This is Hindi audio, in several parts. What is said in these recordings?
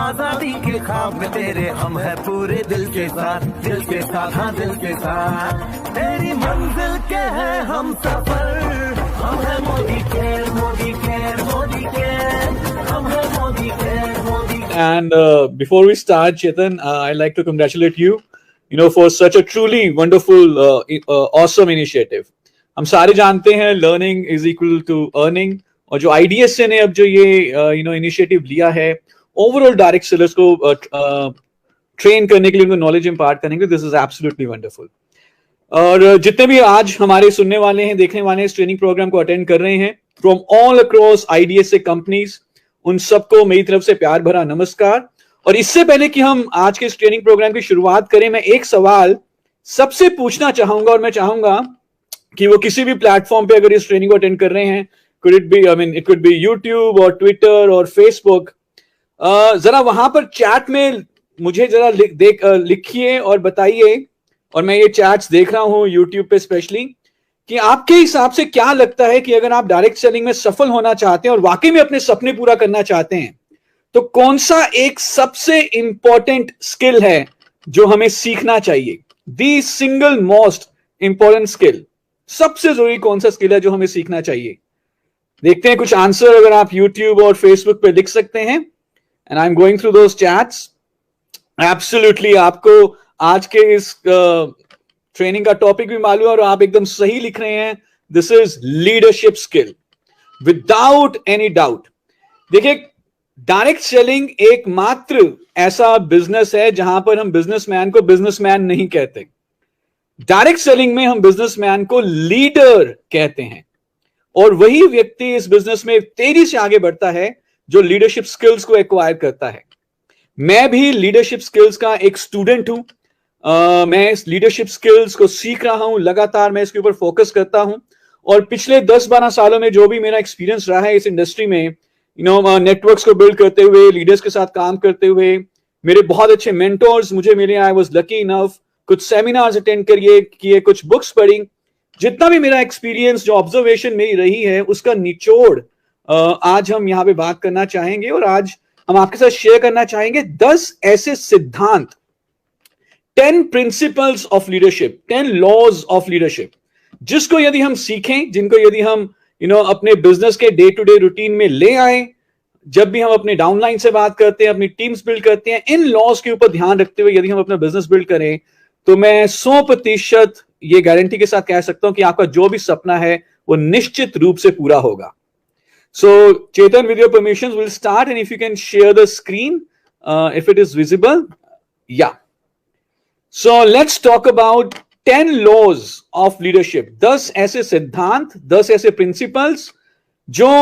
आजादी के ख्वाब में तेरे हम है पूरे दिल के साथ, दिल के साथ, हाँ दिल के साथ। तेरी मंजिल के हैं हम सफर, हम है Modi care, Modi care, Modi care, हम है Modi care, Modi care. And before we start, Chetan, I'd like to congratulate you, for such a truly wonderful, awesome initiative. हम सारे जानते हैं learning is equal to earning, और जो IDSA ने अब जो ये इनिशिएटिव लिया है ओवरऑल डायरेक्ट सेलर्स को ट्रेन करने के लिए, उनको नॉलेज इंपार्ट करने के लिए, दिस इज एब्सोल्युटली वंडरफुल। और जितने भी आज हमारे सुनने वाले हैं, देखने वाले हैं, इस ट्रेनिंग प्रोग्राम को अटेंड कर रहे हैं from all across IDSA companies, उन सबको मेरी तरफ से प्यार भरा नमस्कार। और इससे पहले कि हम आज के इस ट्रेनिंग प्रोग्राम की शुरुआत करें, मैं एक सवाल सबसे पूछना चाहूंगा, और मैं चाहूंगा कि वो किसी भी प्लेटफॉर्म पे अगर इस ट्रेनिंग को अटेंड कर रहे हैं, it could be YouTube और Twitter और Facebook, जरा वहां पर चैट में मुझे जरा लिखिए और बताइए, और मैं ये चैट्स देख रहा हूं YouTube पे स्पेशली, कि आपके हिसाब से क्या लगता है कि अगर आप डायरेक्ट सेलिंग में सफल होना चाहते हैं और वाकई में अपने सपने पूरा करना चाहते हैं, तो कौन सा एक सबसे इंपॉर्टेंट स्किल है जो हमें सीखना चाहिए? दी सिंगल मोस्ट इंपॉर्टेंट स्किल, सबसे जरूरी कौन सा स्किल है जो हमें सीखना चाहिए? देखते हैं कुछ आंसर अगर आप YouTube और Facebook पे लिख सकते हैं। And I am going through those chats. Absolutely आपको आज के इस ट्रेनिंग का टॉपिक भी मालूम है और आप एकदम सही लिख रहे हैं। This is leadership skill without any doubt. देखिए, डायरेक्ट सेलिंग एकमात्र ऐसा बिजनेस है जहां पर हम बिजनेसमैन को बिजनेसमैन नहीं कहते। डायरेक्ट सेलिंग में हम बिजनेसमैन को लीडर कहते हैं, और वही व्यक्ति इस बिजनेस में तेजी से आगे बढ़ता है जो लीडरशिप स्किल्स को एक्वायर करता है। मैं भी लीडरशिप स्किल्स का एक स्टूडेंट हूं। मैं इस लीडरशिप स्किल्स को सीख रहा हूं, लगातार मैं इसके ऊपर फोकस करता हूं, और पिछले 10-12 सालों में जो भी मेरा एक्सपीरियंस रहा है इस इंडस्ट्री में, नेटवर्क्स को बिल्ड करते हुए, लीडर्स के साथ काम करते हुए, मेरे बहुत अच्छे मेंटोर्स मुझे मिले। आई वाज लकी इनफ, कुछ सेमिनार्स अटेंड किए, कुछ बुक्स पढ़ी। जितना भी मेरा एक्सपीरियंस, जो ऑब्जर्वेशन मेरी रही है, उसका निचोड़ आज हम यहां पे बात करना चाहेंगे। और आज हम आपके साथ शेयर करना चाहेंगे 10 ऐसे सिद्धांत, 10 principles of leadership, 10 laws of leadership, जिसको यदि हम सीखें, जिनको यदि हम अपने बिजनेस के डे टू डे रूटीन में ले आए, जब भी हम अपने डाउनलाइन से बात करते हैं, अपनी टीम्स बिल्ड करते हैं, इन लॉज के ऊपर ध्यान रखते हुए यदि हम अपना बिजनेस बिल्ड करें, तो मैं 100% ये गारंटी के साथ कह सकता हूं कि आपका जो भी सपना है वो निश्चित रूप से पूरा होगा। So, Chetan, with your permissions, we'll start, and if you can share the screen, if it is visible. Yeah. So, let's talk about 10 laws of leadership. 10 ऐसे सिद्धांत, 10 ऐसे principles जो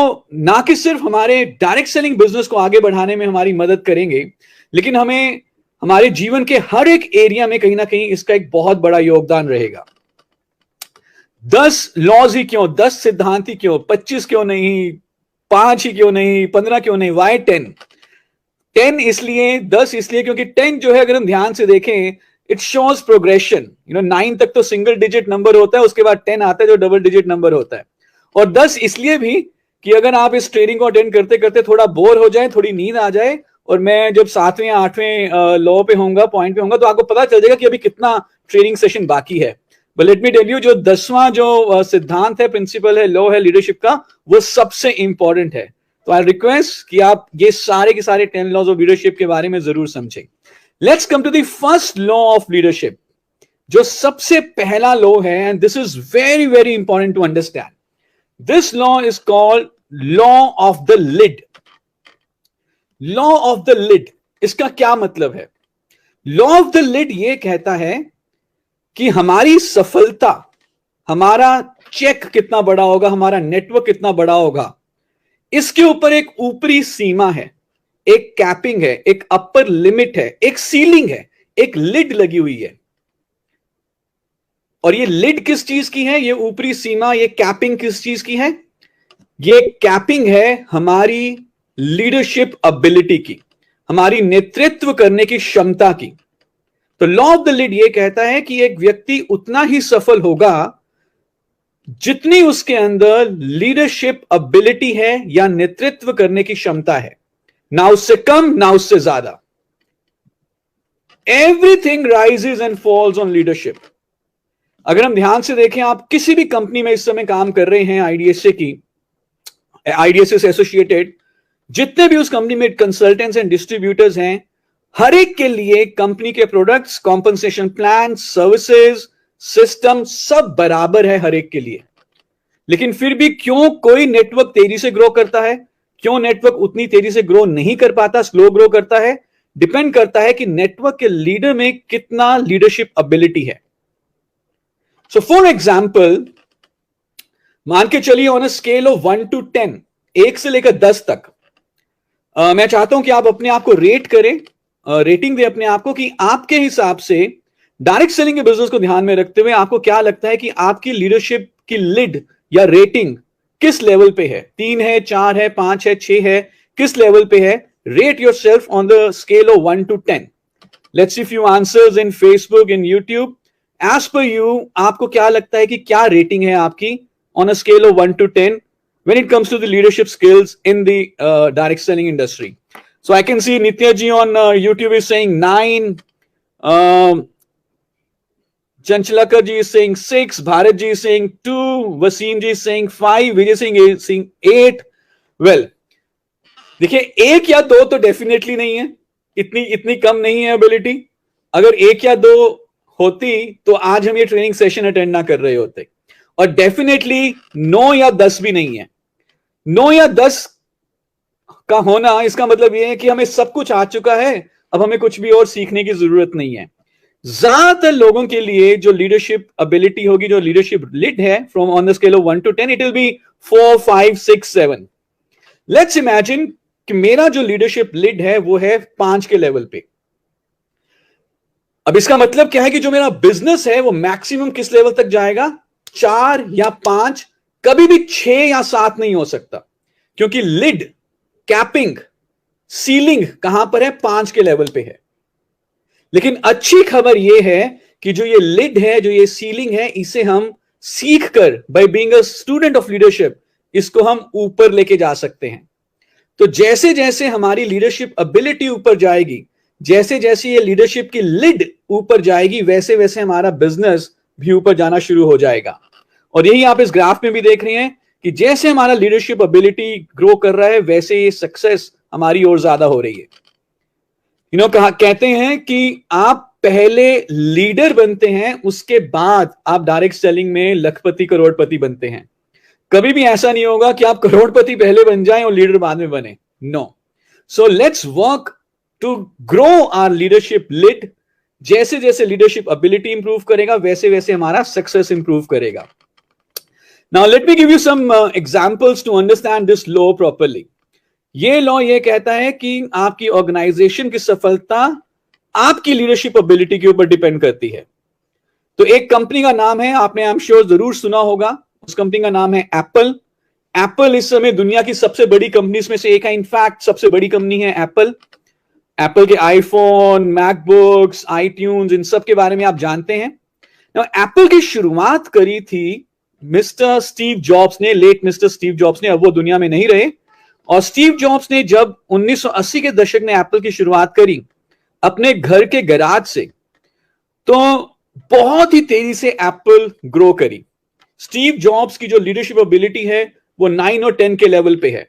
ना कि सिर्फ हमारे डायरेक्ट सेलिंग बिजनेस को आगे बढ़ाने में हमारी मदद करेंगे, लेकिन हमें हमारे जीवन के हर एक एरिया में कहीं ना कहीं इसका एक बहुत बड़ा योगदान रहेगा। 10 लॉज ही क्यों, 10 सिद्धांत ही क्यों, 25 क्यों नहीं, 5 ही क्यों नहीं, 15 क्यों नहीं, वाई 10? 10 इसलिए, 10 इसलिए क्योंकि 10 जो है, अगर हम ध्यान से देखें, इट शोज प्रोग्रेशन। 9 तक तो सिंगल डिजिट नंबर होता है, उसके बाद 10 आता है जो डबल डिजिट नंबर होता है। और 10 इसलिए भी कि अगर आप इस ट्रेनिंग को अटेंड करते करते थोड़ा बोर हो जाए, थोड़ी नींद आ जाए, और मैं जब 7वें या 8वें लॉ पे होऊंगा, पॉइंट पे होऊंगा, तो आपको पता चल जाएगा कि अभी कितना ट्रेनिंग सेशन बाकी है। But let me tell you, जो 10वां जो सिद्धांत है, प्रिंसिपल है, लॉ है लीडरशिप का, वो सबसे इंपॉर्टेंट है। तो आई रिक्वेस्ट कि आप ये सारे के सारे 10 लॉज ऑफ लीडरशिप के बारे में जरूर समझें। Let's come to the first law of leadership, जो सबसे पहला लॉ है, and this is very very important to understand. This law is called law of the lid. Law of the lid, इसका क्या मतलब है? लॉ ऑफ द लिड ये कहता है कि हमारी सफलता, हमारा चेक कितना बड़ा होगा, हमारा नेटवर्क कितना बड़ा होगा, इसके ऊपर एक ऊपरी सीमा है, एक कैपिंग है, एक अपर लिमिट है, एक सीलिंग है, एक लिड लगी हुई है। और ये लिड किस चीज की है? ये ऊपरी सीमा, ये कैपिंग किस चीज की है? ये कैपिंग है हमारी लीडरशिप एबिलिटी की, हमारी नेतृत्व करने की क्षमता की। तो लॉ ऑफ द लिड ये कहता है कि एक व्यक्ति उतना ही सफल होगा जितनी उसके अंदर लीडरशिप एबिलिटी है या नेतृत्व करने की क्षमता है। ना उससे कम ना उससे ज्यादा। Everything rises and falls on leadership. अगर हम ध्यान से देखें, आप किसी भी कंपनी में इस समय काम कर रहे हैं, आईडीएसए की, आईडीएसए से एसोसिएटेड, जितने भी उस कंपनी में कंसल्टेंट्स एंड डिस्ट्रीब्यूटर्स हैं, हर एक के लिए कंपनी के products, compensation plan, services, system सब बराबर है हर एक के लिए। लेकिन फिर भी क्यों कोई नेटवर्क तेजी से ग्रो करता है, क्यों नेटवर्क उतनी तेजी से ग्रो नहीं कर पाता, स्लो ग्रो करता है? डिपेंड करता है कि नेटवर्क के लीडर में कितना लीडरशिप एबिलिटी है। सो फॉर एग्जाम्पल, मान के चलिए on a scale of 1 to 10, 1 से लेकर 10 तक, मैं चाहता हूं कि आप अपने आप को रेट करें, रेटिंग दें अपने आप को कि आपके हिसाब से डायरेक्ट सेलिंग के बिजनेस को ध्यान में रखते हुए आपको क्या लगता है कि आपकी लीडरशिप की लिड या रेटिंग किस लेवल पे है? 3 है, 4 है, 5 है, 6 है, किस लेवल पे है? Rate yourself on the scale of 1 to 10. Let's see few answers in Facebook, in YouTube. As per you, आपको क्या लगता है कि क्या रेटिंग है आपकी on a scale of 1 to 10 when it comes to the leadership skills in the direct selling industry? So I can see Nitya ji on YouTube is saying 9, Chanchalakar ji is saying 6, Bharat ji is saying 2, Wasim ji is saying 5, Vijay Singh is saying 8. Well, देखिए 1 या 2 तो डेफिनेटली नहीं है, इतनी कम नहीं है एबिलिटी। अगर 1 या 2 होती तो आज हम ये ट्रेनिंग सेशन अटेंड ना कर रहे होते। और डेफिनेटली 9 या 10 भी नहीं है। 9 या 10 का होना इसका मतलब यह है कि हमें सब कुछ आ चुका है, अब हमें कुछ भी और सीखने की जरूरत नहीं है। ज्यादातर लोगों के लिए जो लीडरशिप एबिलिटी होगी, जो लीडरशिप लिड है, from on the scale of 1 to 10, it will be 4, 5, 6, 7। Let's imagine कि मेरा जो लीडरशिप लिड है वो है 5 के लेवल पे। अब इसका मतलब क्या है कि जो मेरा बिजनेस है वो मैक्सिमम किस लेवल तक जाएगा? 4 या 5, कभी भी 6 या 7 नहीं हो सकता, क्योंकि लिड, कैपिंग, सीलिंग कहां पर है? 5 के लेवल पे है। लेकिन अच्छी खबर यह है कि जो ये लिड है, जो ये सीलिंग है, इसे हम सीख कर, by being a student of leadership, इसको हम ऊपर लेके जा सकते हैं। तो जैसे जैसे हमारी लीडरशिप एबिलिटी ऊपर जाएगी, जैसे जैसे ये लीडरशिप की लिड ऊपर जाएगी, वैसे वैसे हमारा बिजनेस भी ऊपर जाना शुरू हो जाएगा। और यही आप इस ग्राफ में भी देख रहे हैं कि जैसे हमारा लीडरशिप एबिलिटी ग्रो कर रहा है, वैसे ये सक्सेस हमारी और ज्यादा हो रही है। कहते हैं कि आप पहले लीडर बनते हैं, उसके बाद आप डायरेक्ट सेलिंग में लखपति करोड़पति बनते हैं। कभी भी ऐसा नहीं होगा कि आप करोड़पति पहले बन जाएं और लीडर बाद में बने। No. So let's work to grow our leadership lid. जैसे जैसे लीडरशिप एबिलिटी इंप्रूव करेगा, वैसे वैसे हमारा सक्सेस इंप्रूव करेगा। Now let me give you some examples to understand this law properly. ये लॉ ये कहता है कि आपकी ऑर्गेनाइजेशन की सफलता आपकी लीडरशिप एबिलिटी के ऊपर डिपेंड करती है। तो एक कंपनी का नाम है, आपने आई एम श्योर जरूर सुना होगा, उस कंपनी का नाम है एप्पल। एप्पल इस समय दुनिया की सबसे बड़ी कंपनीज में से एक है। इनफैक्ट सबसे बड़ी कंपनी है एप्पल। एप्पल के आईफोन, मैकबुक्स, आईट्यून्स, इन सब के बारे में आप जानते हैं। एप्पल की शुरुआत करी थी मिस्टर स्टीव जॉब्स ने, लेट मिस्टर स्टीव जॉब्स ने। अब वो दुनिया में नहीं रहे। और स्टीव जॉब्स ने जब 1980 के दशक में एप्पल की शुरुआत करी अपने घर के गैराज से, तो बहुत ही तेजी से एप्पल ग्रो करी। स्टीव जॉब्स की जो लीडरशिप एबिलिटी है वो 9 और 10 के लेवल पे है।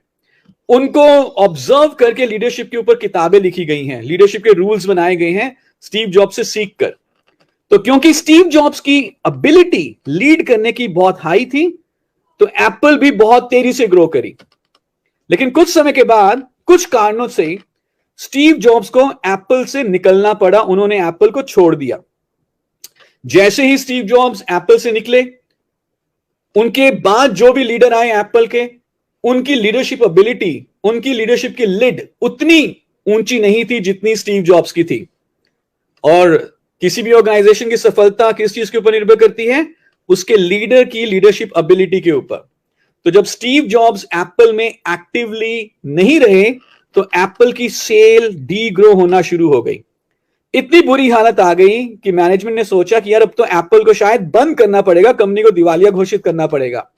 उनको ऑब्जर्व करके लीडरशिप के ऊपर किताबें लिखी गई हैं, लीडरशिप के रूल्स बनाए गए हैं स्टीव जॉब्स से सीखकर। तो क्योंकि स्टीव जॉब्स की एबिलिटी लीड करने की बहुत हाई थी, तो एप्पल भी बहुत तेजी से ग्रो करी। लेकिन कुछ समय के बाद कुछ कारणों से स्टीव जॉब्स को एप्पल से निकलना पड़ा, उन्होंने एप्पल को छोड़ दिया। जैसे ही स्टीव जॉब्स एप्पल से निकले, उनके बाद जो भी लीडर आए एप्पल के, उनकी लीडरशिप एबिलिटी, उनकी लीडरशिप की लिड उतनी ऊंची नहीं थी जितनी स्टीव जॉब्स की थी। और किसी भी ऑर्गेनाइजेशन की सफलता किस चीज के ऊपर निर्भर करती है? उसके लीडर की लीडरशिप एबिलिटी के ऊपर। तो जब स्टीव जॉब्स एप्पल में एक्टिवली नहीं रहे, तो एप्पल की सेल डी ग्रो होना शुरू हो गई। इतनी बुरी हालत आ गई कि मैनेजमेंट ने सोचा कि यार अब तो एप्पल को शायद बंद करना पड़ेगा, कंपनी को दिवालिया घोषित करना पड़ेगा।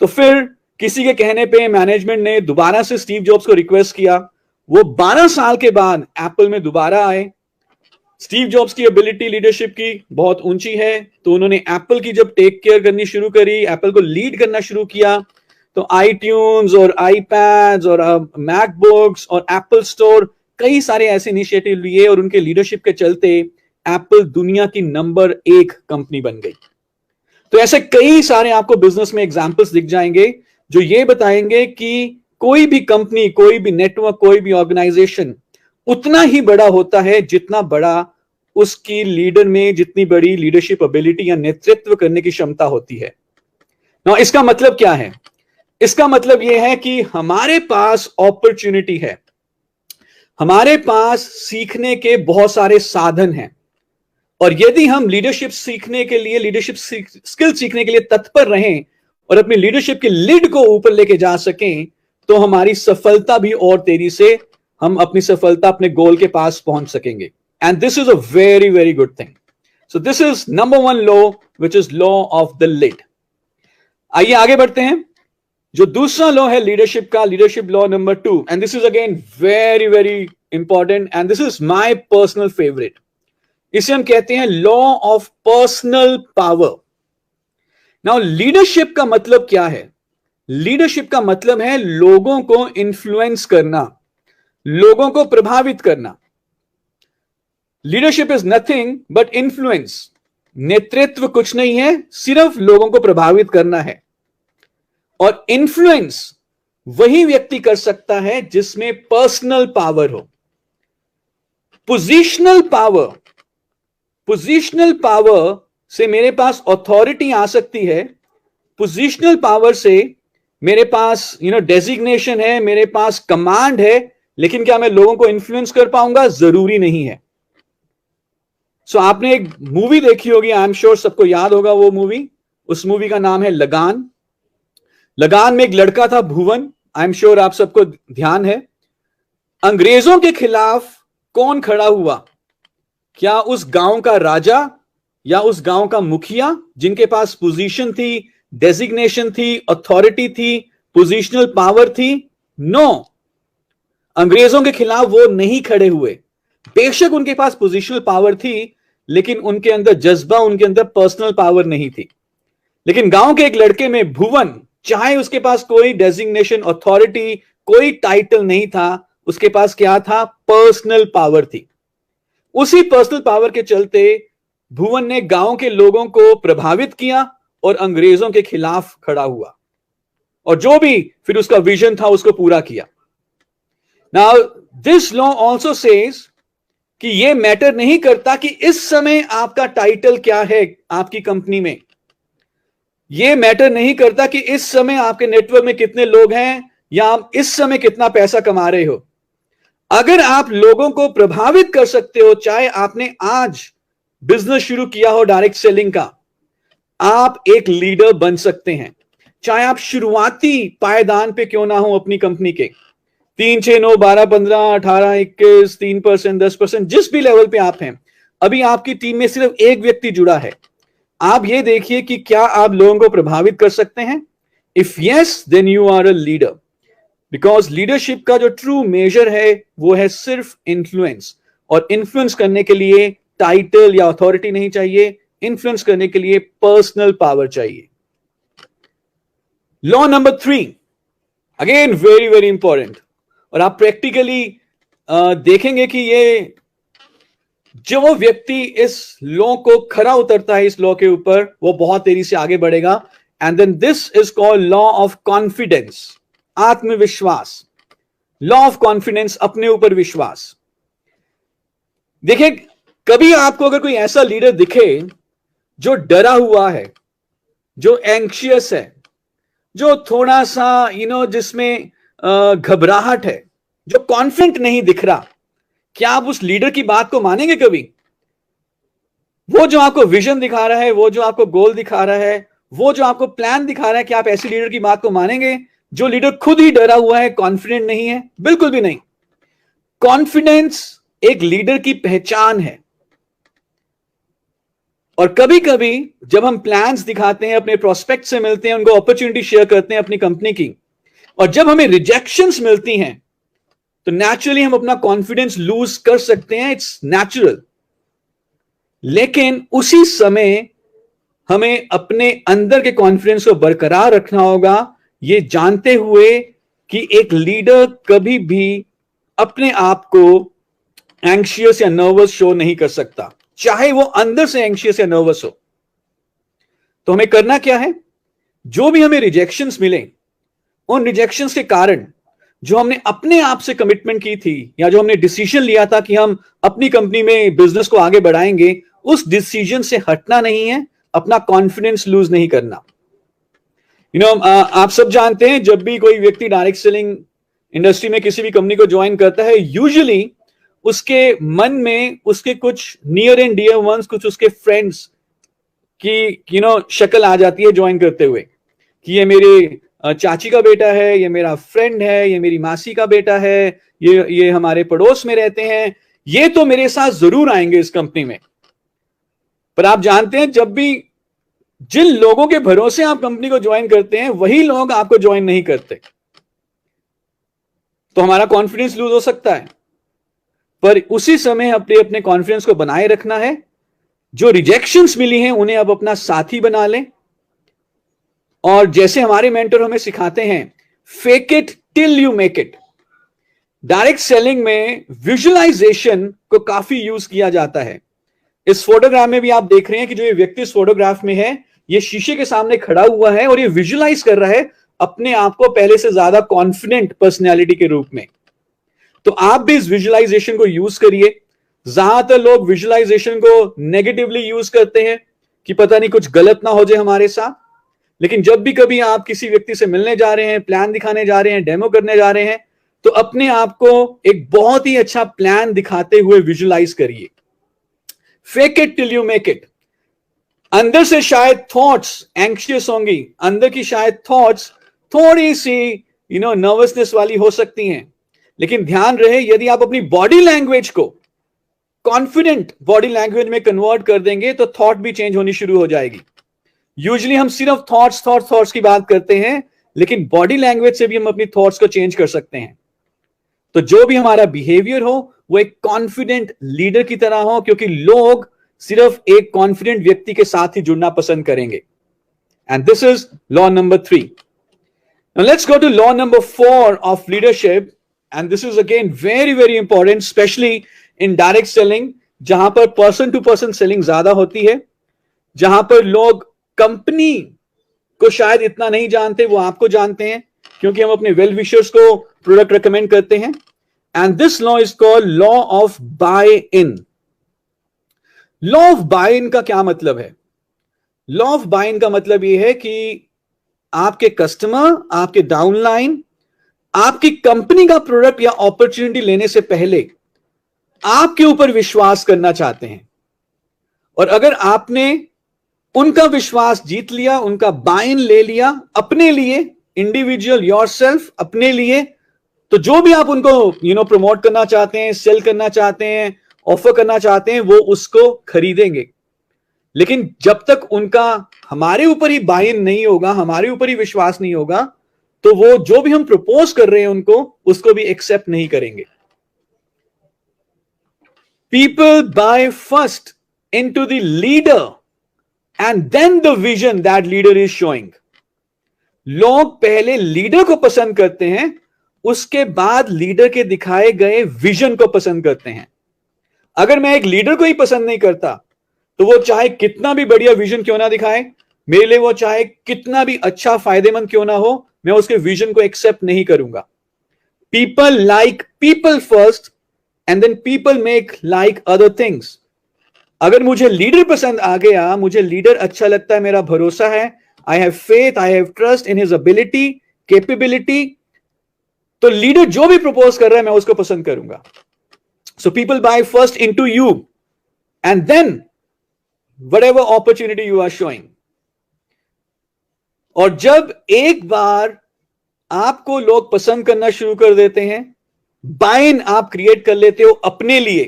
तो फिर किसी के कहने पे मैनेजमेंट ने दोबारा से स्टीव जॉब्स को रिक्वेस्ट किया। वो 12 साल के बाद एप्पल में दोबारा आए। स्टीव जॉब्स की एबिलिटी लीडरशिप की बहुत ऊंची है, तो उन्होंने एप्पल की जब टेक केयर करनी शुरू करी, एप्पल को लीड करना शुरू किया, तो आईट्यून्स और आईपैड्स और मैकबुक्स और एप्पल स्टोर, कई सारे ऐसे इनिशिएटिव लिए और उनके लीडरशिप के चलते एप्पल दुनिया की नंबर 1 कंपनी बन गई। तो ऐसे कई सारे आपको बिजनेस में एग्जांपल्स दिख जाएंगे जो ये बताएंगे कि कोई भी कंपनी, कोई भी नेटवर्क, कोई भी ऑर्गेनाइजेशन उतना ही बड़ा होता है जितना बड़ा उसकी लीडर में, जितनी बड़ी लीडरशिप एबिलिटी या नेतृत्व करने की क्षमता होती है। ना इसका मतलब क्या है? इसका मतलब यह है कि हमारे पास अपॉर्चुनिटी है, हमारे पास सीखने के बहुत सारे साधन हैं, और यदि हम लीडरशिप सीखने के लिए, लीडरशिप स्किल सीखने के लिए तत्पर रहें और अपनी लीडरशिप के लीड को ऊपर लेके जा सकें, तो हमारी सफलता भी और तेजी से, हम अपनी सफलता, अपने गोल के पास पहुंच सकेंगे। And this is a very very good thing. So this is number 1 law, which is law of the lead. आइए आगे बढ़ते हैं। जो दूसरा लॉ है लीडरशिप का, leadership law number 2, and this is again very very important and this is my personal favourite. इसे हम कहते हैं law of personal power. Now leadership का मतलब क्या है? लीडरशिप का मतलब है लोगों को इन्फ्लुएंस करना, लोगों को प्रभावित करना। Leadership is nothing but influence. नेतृत्व कुछ नहीं है, सिर्फ लोगों को प्रभावित करना है। और इन्फ्लुएंस वही व्यक्ति कर सकता है जिसमें पर्सनल पावर हो। पोजिशनल पावर, पोजिशनल पावर से मेरे पास अथॉरिटी आ सकती है, पोजिशनल पावर से मेरे पास डेजिग्नेशन है, मेरे पास कमांड है, लेकिन क्या मैं लोगों को इन्फ्लुएंस कर पाऊंगा? जरूरी नहीं है। सो आपने एक मूवी देखी होगी, आई एम श्योर सबको याद होगा वो मूवी। उस मूवी का नाम है लगान। लगान में एक लड़का था भुवन, आई एम श्योर आप सबको ध्यान है। अंग्रेजों के खिलाफ कौन खड़ा हुआ? क्या उस गांव का राजा या उस गांव का मुखिया, जिनके पास पोजीशन थी, डेजिग्नेशन थी, अथॉरिटी थी, पोजीशनल पावर थी? नो, अंग्रेजों के खिलाफ वो नहीं खड़े हुए। बेशक उनके पास पोजीशनल पावर थी, लेकिन उनके अंदर जज्बा, उनके अंदर पर्सनल पावर नहीं थी। लेकिन गांव के एक लड़के में भुवन, चाहे उसके पास कोई डेजिग्नेशन, अथॉरिटी, कोई टाइटल नहीं था, उसके पास क्या था? पर्सनल पावर थी। उसी पर्सनल पावर के चलते भुवन ने गांव के लोगों को प्रभावित किया और अंग्रेजों के खिलाफ खड़ा हुआ, और जो भी फिर उसका विजन था उसको पूरा किया। Now this law also says कि यह मैटर नहीं करता कि इस समय आपका टाइटल क्या है आपकी कंपनी में, यह मैटर नहीं करता कि इस समय आपके नेटवर्क में कितने लोग हैं या आप इस समय कितना पैसा कमा रहे हो। अगर आप लोगों को प्रभावित कर सकते हो, चाहे आपने आज बिजनेस शुरू किया हो डायरेक्ट सेलिंग का, आप एक लीडर बन सकते हैं। चाहे आप शुरुआती पायदान पे क्यों ना हो अपनी कंपनी के, 3, 6, 9, 12, 15, 18, 21, 3%, 10%, जिस भी लेवल पे आप हैं, अभी आपकी टीम में सिर्फ एक व्यक्ति जुड़ा है। आप ये देखिए कि क्या आप लोगों को प्रभावित कर सकते हैं? If yes, then you are a leader. Because leadership का जो ट्रू मेजर है वो है सिर्फ इन्फ्लुएंस, और इन्फ्लुएंस करने के लिए टाइटल या अथॉरिटी नहीं चाहिए, इन्फ्लुएंस करने के लिए पर्सनल पावर चाहिए। Law number 3, again very very important, और आप प्रैक्टिकली देखेंगे कि ये जो वो व्यक्ति इस लॉ को खरा उतरता है, इस लॉ के ऊपर, वो बहुत तेजी से आगे बढ़ेगा। And then this is called law of confidence, आत्मविश्वास। लॉ ऑफ कॉन्फिडेंस, अपने ऊपर विश्वास। देखिए, कभी आपको अगर कोई ऐसा लीडर दिखे जो डरा हुआ है, जो एंग्शियस है, जो थोड़ा सा जिसमें घबराहट है, जो कॉन्फिडेंट नहीं दिख रहा, क्या आप उस लीडर की बात को मानेंगे कभी? वो जो आपको विजन दिखा रहा है, वो जो आपको गोल दिखा रहा है, वो जो आपको प्लान दिखा रहा है, क्या आप ऐसे लीडर की बात को मानेंगे जो लीडर खुद ही डरा हुआ है, कॉन्फिडेंट नहीं है? बिल्कुल भी नहीं। कॉन्फिडेंस एक लीडर की पहचान है। और कभी कभी जब हम प्लान्स दिखाते हैं, अपने प्रोस्पेक्ट से मिलते हैं, उनको अपॉर्चुनिटी शेयर करते हैं अपनी कंपनी की, और जब हमें रिजेक्शंस मिलती हैं, तो नेचुरली हम अपना कॉन्फिडेंस लूज कर सकते हैं, इट्स नेचुरल। लेकिन उसी समय हमें अपने अंदर के कॉन्फिडेंस को बरकरार रखना होगा, ये जानते हुए कि एक लीडर कभी भी अपने आप को एंग्शियस या नर्वस शो नहीं कर सकता, चाहे वो अंदर से एंग्शियस या नर्वस हो। तो हमें करना क्या है, जो भी हमें रिजेक्शंस मिले, उन रिजेक्शंस के कारण जो हमने अपने आप से कमिटमेंट की थी या जो हमने डिसीजन लिया था कि हम अपनी कंपनी में बिजनेस को आगे बढ़ाएंगे, उस डिसीजन से हटना नहीं है, अपना कॉन्फिडेंस लूज नहीं करना। आप सब जानते हैं, जब भी कोई व्यक्ति डायरेक्ट सेलिंग इंडस्ट्री में किसी भी कंपनी को ज्वाइन करता है, यूजुअली उसके मन में उसके कुछ नियर एंड डियर वंस, कुछ उसके फ्रेंड्स की शक्ल आ जाती है ज्वाइन करते हुए, कि ये मेरे चाची का बेटा है, ये मेरा फ्रेंड है, ये मेरी मासी का बेटा है, ये हमारे पड़ोस में रहते हैं, ये तो मेरे साथ जरूर आएंगे इस कंपनी में। पर आप जानते हैं, जब भी जिन लोगों के भरोसे आप कंपनी को ज्वाइन करते हैं, वही लोग आपको ज्वाइन नहीं करते। तो हमारा कॉन्फिडेंस लूज हो सकता है, पर उसी समय अपने कॉन्फिडेंस को बनाए रखना है। जो रिजेक्शंस मिली हैं उन्हें अब अपना साथी बना लें, और जैसे हमारे मेंटर हमें सिखाते हैं, fake it till you make it. Direct selling में विजुअलाइजेशन को काफी यूज किया जाता है। इस फोटोग्राफ में भी आप देख रहे हैं कि जो ये व्यक्ति इस फोटोग्राफ में है, ये शीशे के सामने खड़ा हुआ है और ये विजुअलाइज कर रहा है अपने आप को पहले से ज्यादा कॉन्फिडेंट पर्सनैलिटी के रूप में। तो आप भी इस विजुअलाइजेशन को यूज करिए। ज्यादातर लोग विजुअलाइजेशन को नेगेटिवली यूज करते हैं कि पता नहीं कुछ गलत ना हो जाए हमारे साथ। लेकिन जब भी कभी आप किसी व्यक्ति से मिलने जा रहे हैं, प्लान दिखाने जा रहे हैं, डेमो करने जा रहे हैं, तो अपने आप को एक बहुत ही अच्छा प्लान दिखाते हुए विजुअलाइज करिए। Fake it till you make it. अंदर से शायद थॉट्स एंग्शियस होंगी, अंदर की शायद थॉट्स थोड़ी सी नर्वसनेस वाली हो सकती हैं, लेकिन ध्यान रहे, यदि आप अपनी बॉडी लैंग्वेज को कॉन्फिडेंट बॉडी लैंग्वेज में कन्वर्ट कर देंगे तो थॉट भी चेंज होनी शुरू हो जाएगी। यूजुअली हम सिर्फ थॉट्स की बात करते हैं, लेकिन बॉडी लैंग्वेज से भी हम अपनी थॉट्स को चेंज कर सकते हैं। तो जो भी हमारा बिहेवियर हो वो एक कॉन्फिडेंट लीडर की तरह हो, क्योंकि लोग सिर्फ एक कॉन्फिडेंट व्यक्ति के साथ ही जुड़ना पसंद करेंगे। And this is law number 3। Now let's go to law number 4 of leadership, and this is again very very important, especially in direct selling, जहां पर पर्सन टू पर्सन सेलिंग ज्यादा होती है, जहां पर लोग कंपनी को शायद इतना नहीं जानते, वो आपको जानते हैं क्योंकि हम अपने वेल विशर्स को प्रोडक्ट रेकमेंड करते हैं। And this law is called law of buy in. Law of buy in का क्या मतलब है? लॉ ऑफ बाय इन का मतलब यह है कि आपके कस्टमर, आपके डाउनलाइन, आपकी कंपनी का प्रोडक्ट या अपॉर्चुनिटी लेने से पहले आपके ऊपर विश्वास करना चाहते हैं, और अगर आपने उनका विश्वास जीत लिया, उनका बाय इन ले लिया अपने लिए, इंडिविजुअल योरसेल्फ, अपने लिए, तो जो भी आप उनको प्रमोट करना चाहते हैं, सेल करना चाहते हैं, ऑफर करना चाहते हैं, वो उसको खरीदेंगे। लेकिन जब तक उनका हमारे ऊपर ही बाय इन नहीं होगा, हमारे ऊपर ही विश्वास नहीं होगा, तो वो जो भी हम प्रपोज कर रहे हैं उसको भी एक्सेप्ट नहीं करेंगे। People buy first into the leader and then the vision that leader is showing. लोग पहले लीडर को पसंद करते हैं, उसके बाद लीडर के दिखाए गए विजन को पसंद करते हैं। अगर मैं एक लीडर को ही पसंद नहीं करता, तो वो चाहे कितना भी बढ़िया विजन क्यों ना दिखाए, मेरे लिए वो चाहे कितना भी अच्छा फायदेमंद क्यों ना हो, मैं उसके विजन को एक्सेप्ट नहीं करूंगा। People like people first and then people make like other things. अगर मुझे लीडर पसंद आ गया, मुझे लीडर अच्छा लगता है, मेरा भरोसा है, I have faith, I have trust in his ability, capability, तो लीडर जो भी प्रपोज कर रहा है मैं उसको पसंद करूंगा। So people buy first into you and then whatever opportunity you are showing। और जब एक बार आपको लोग पसंद करना शुरू कर देते हैं, बाय इन आप क्रिएट कर लेते हो अपने लिए,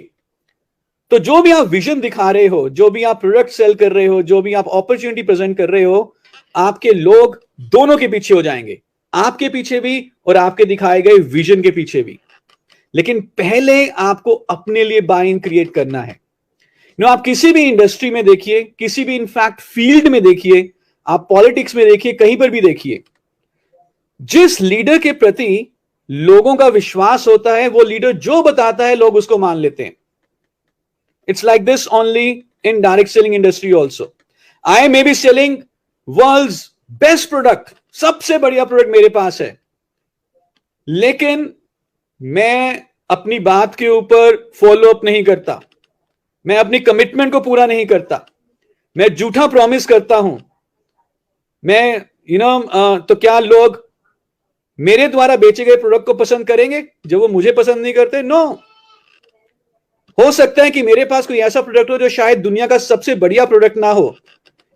तो जो भी आप विजन दिखा रहे हो, जो भी आप प्रोडक्ट सेल कर रहे हो, जो भी आप अपॉर्चुनिटी प्रेजेंट कर रहे हो, आपके लोग दोनों के पीछे हो जाएंगे, आपके पीछे भी और आपके दिखाए गए विजन के पीछे भी। लेकिन पहले आपको अपने लिए बाय इन क्रिएट करना है। आप किसी भी इंडस्ट्री में देखिए, किसी भी इनफैक्ट फील्ड में देखिए, आप पॉलिटिक्स में देखिए, कहीं पर भी देखिए, जिस लीडर के प्रति लोगों का विश्वास होता है, वो लीडर जो बताता है लोग उसको मान लेते हैं। It's like this only in direct selling industry also. I may be selling world's best product, सबसे बढ़िया प्रोडक्ट मेरे पास है, लेकिन मैं अपनी बात के ऊपर फॉलो अप नहीं करता, मैं अपनी कमिटमेंट को पूरा नहीं करता, मैं झूठा प्रॉमिस करता हूं, मैं तो क्या लोग मेरे द्वारा बेचे गए प्रोडक्ट को पसंद करेंगे जब वो मुझे पसंद नहीं करते? नो। हो सकता है कि मेरे पास कोई ऐसा प्रोडक्ट हो जो शायद दुनिया का सबसे बढ़िया प्रोडक्ट ना हो,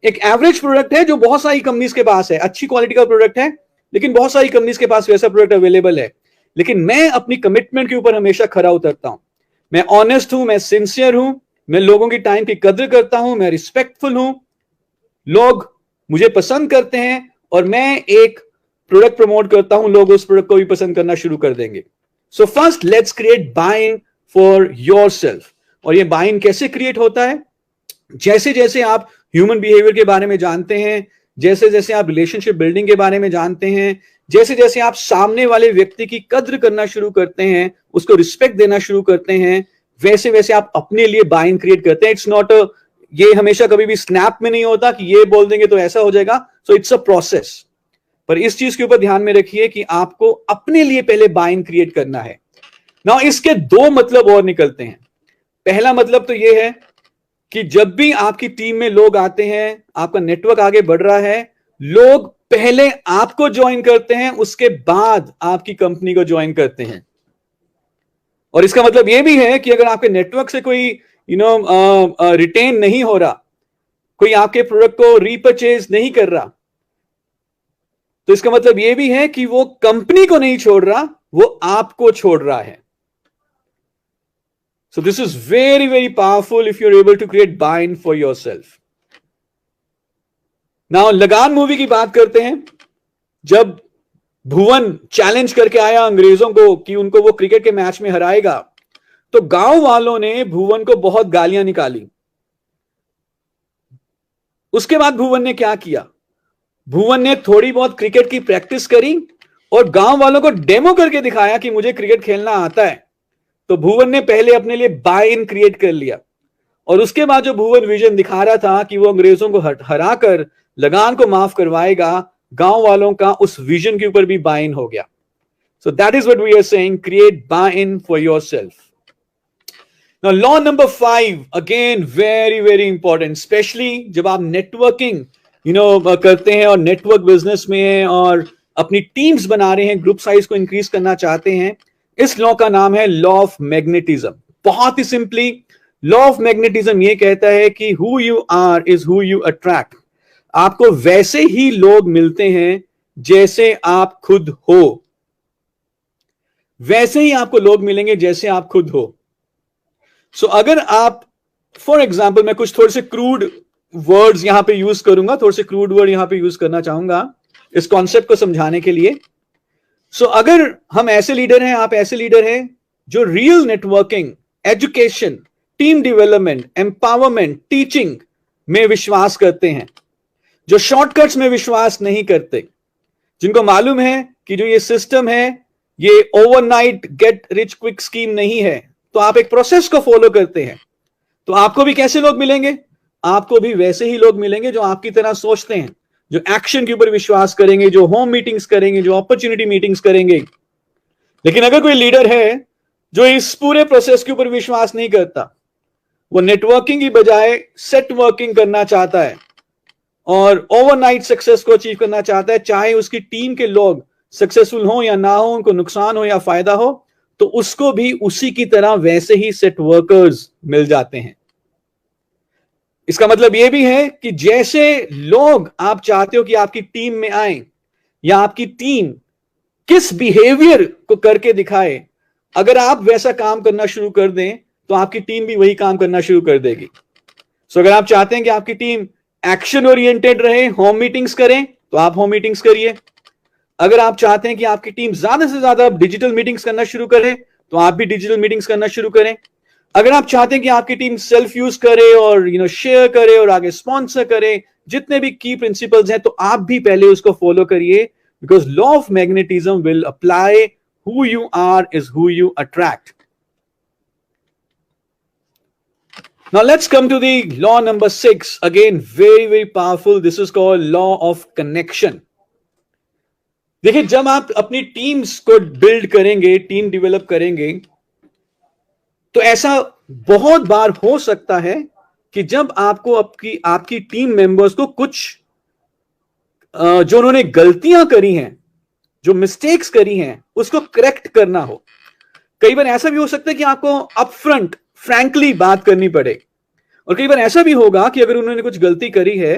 एक एवरेज प्रोडक्ट है जो बहुत सारी कंपनीज के पास है, अच्छी क्वालिटी का प्रोडक्ट है, लेकिन बहुत सारी कंपनीज के पास वैसा प्रोडक्ट अवेलेबल है, लेकिन मैं अपनी कमिटमेंट के ऊपर हमेशा खरा उतरता हूं, मैं ऑनेस्ट हूं, मैं सिंसियर हूं, मैं लोगों की टाइम की कदर करता हूं, मैं रिस्पेक्टफुल हूं, लोग मुझे पसंद करते हैं, और मैं एक प्रोडक्ट प्रमोट करता हूं, लोग उस प्रोडक्ट को भी पसंद करना शुरू कर देंगे। So first let's create buying for yourself. और ये बाइंग कैसे क्रिएट होता है? जैसे जैसे आप ह्यूमन बिहेवियर के बारे में जानते हैं, जैसे जैसे आप रिलेशनशिप बिल्डिंग के बारे में जानते हैं, जैसे जैसे आप सामने वाले व्यक्ति की कद्र करना शुरू करते हैं, उसको रिस्पेक्ट देना शुरू करते हैं, वैसे वैसे आप अपने लिए बाइंग क्रिएट करते हैं। इट्स नॉट ये हमेशा कभी भी स्नैप में नहीं होता कि ये बोल देंगे तो ऐसा हो जाएगा। So it's a process. पर इस चीज के ऊपर ध्यान में रखिए कि आपको अपने लिए पहले बाइंग क्रिएट करना है। नाउ इसके दो मतलब और निकलते हैं। पहला मतलब तो यह है कि जब भी आपकी टीम में लोग आते हैं, आपका नेटवर्क आगे बढ़ रहा है, लोग पहले आपको ज्वाइन करते हैं, उसके बाद आपकी कंपनी को ज्वाइन करते हैं। और इसका मतलब यह भी है कि अगर आपके नेटवर्क से कोई रिटेन नहीं हो रहा, कोई आपके प्रोडक्ट को रीपरचेज नहीं कर रहा, तो इसका मतलब यह भी है कि वो कंपनी को नहीं छोड़ रहा, वो आपको छोड़ रहा है। So this is very, very powerful if you're able to create buy-in for yourself. Now, लगान मूवी की बात करते हैं। जब भुवन चैलेंज करके आया अंग्रेजों को कि उनको वो क्रिकेट के मैच में हराएगा, तो गांव वालों ने भुवन को बहुत गालियां निकाली। उसके बाद भुवन ने क्या किया? भुवन ने थोड़ी बहुत क्रिकेट की प्रैक्टिस करी और गांव वालों को डेमो करके दिखाया कि मुझे क्रिकेट खेलना आता है। तो भुवन ने पहले अपने लिए बाय इन क्रिएट कर लिया, और उसके बाद जो भुवन विजन दिखा रहा था कि वो अंग्रेजों को हराकर लगान को माफ करवाएगा, गांव वालों का उस विजन के ऊपर भी बाय इन हो गया। So that is what we are saying, create buy in for yourself. Now law number 5, again very very important, specially जब आप नेटवर्किंग करते हैं और नेटवर्क बिजनेस में हैं और अपनी टीम्स बना रहे हैं, ग्रुप साइज को इंक्रीज करना चाहते हैं। इस लॉ का नाम है लॉ ऑफ मैग्नेटिज्म। बहुत ही सिंपली, लॉ ऑफ मैग्नेटिज्म ये कहता है कि who you are is who you attract. आपको वैसे ही लोग मिलते हैं जैसे आप खुद हो, वैसे ही आपको लोग मिलेंगे जैसे आप खुद हो। सो अगर आप, फॉर एग्जाम्पल, मैं कुछ थोड़े से क्रूड वर्ड्स यहां पे यूज करूंगा, थोड़े से क्रूड वर्ड यहां पे यूज करना चाहूंगा इस कॉन्सेप्ट को समझाने के लिए। सो अगर हम ऐसे लीडर हैं, आप ऐसे लीडर हैं जो real networking, education, team development, empowerment, teaching में विश्वास करते हैं, जो शॉर्टकट्स में विश्वास नहीं करते, जिनको मालूम है कि जो ये सिस्टम है ये overnight get rich quick scheme नहीं है, तो आप एक प्रोसेस को फॉलो करते हैं, तो आपको भी कैसे लोग मिलेंगे? आपको भी वैसे ही लोग मिलेंगे जो आपकी तरह सोचते हैं, जो एक्शन के ऊपर विश्वास करेंगे, जो होम मीटिंग्स करेंगे, जो अपॉर्चुनिटी मीटिंग्स करेंगे। लेकिन अगर कोई लीडर है जो इस पूरे प्रोसेस के ऊपर विश्वास नहीं करता, वो नेटवर्किंग की बजाय सेट वर्किंग करना चाहता है और ओवरनाइट सक्सेस को अचीव करना चाहता है, चाहे उसकी टीम के लोग सक्सेसफुल हो या ना हो, उनको नुकसान हो या फायदा हो, तो उसको भी उसी की तरह वैसे ही सेट वर्कर्स मिल जाते हैं। इसका मतलब यह भी है कि जैसे लोग आप चाहते हो कि आपकी टीम में आए, या आपकी टीम किस बिहेवियर को करके दिखाए, अगर आप वैसा काम करना शुरू कर दें तो आपकी टीम भी वही काम करना शुरू कर देगी। सो अगर आप चाहते हैं कि आपकी टीम एक्शन ओरिएंटेड रहे, होम मीटिंग्स करें, तो आप होम मीटिंग्स करिए। अगर आप चाहते हैं कि आपकी टीम ज्यादा से ज्यादा डिजिटल मीटिंग्स करना शुरू करे, तो आप भी डिजिटल मीटिंग्स करना शुरू करें। अगर आप चाहते हैं कि आपकी टीम सेल्फ यूज करे और शेयर करे और आगे स्पॉन्सर करे, जितने भी की प्रिंसिपल्स हैं, तो आप भी पहले उसको फॉलो करिए, because law of magnetism will apply, who you are is who you attract. Now let's come to the law number 6. Again, very, very powerful. This is called law of connection. देखिए, जब आप अपनी टीम्स को बिल्ड करेंगे, टीम डेवलप करेंगे, तो ऐसा बहुत बार हो सकता है कि जब आपको आपकी टीम मेंबर्स को कुछ जो उन्होंने गलतियां करी हैं, जो मिस्टेक्स करी हैं, उसको करेक्ट करना हो। कई बार ऐसा भी हो सकता है कि आपको अपफ्रंट फ्रैंकली बात करनी पड़े, और कई बार ऐसा भी होगा कि अगर उन्होंने कुछ गलती करी है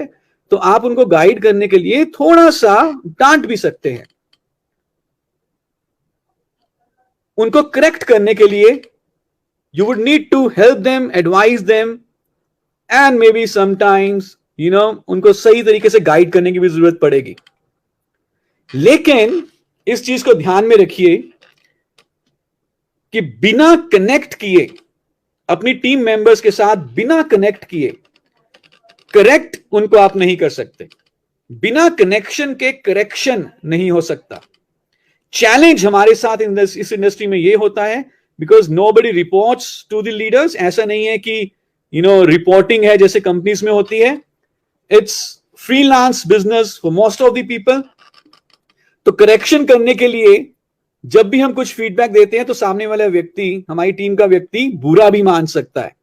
तो आप उनको गाइड करने के लिए थोड़ा सा डांट भी सकते हैं। उनको करेक्ट करने के लिए you would need to help them, advise them, and maybe sometimes उनको सही तरीके से गाइड करने की भी जरूरत पड़ेगी। लेकिन इस चीज को ध्यान में रखिए कि बिना कनेक्ट किए, अपनी टीम मेंबर्स के साथ बिना कनेक्ट किए करेक्ट उनको आप नहीं कर सकते। बिना कनेक्शन के करेक्शन नहीं हो सकता। चैलेंज हमारे साथ इस इंडस्ट्री में ये होता है, because nobody reports to the leaders. ऐसा नहीं है कि रिपोर्टिंग है जैसे कंपनीज में होती है। It's freelance business for most of the people. तो करेक्शन करने के लिए जब भी हम कुछ फीडबैक देते हैं तो सामने वाला व्यक्ति, हमारी टीम का व्यक्ति, बुरा भी मान सकता है।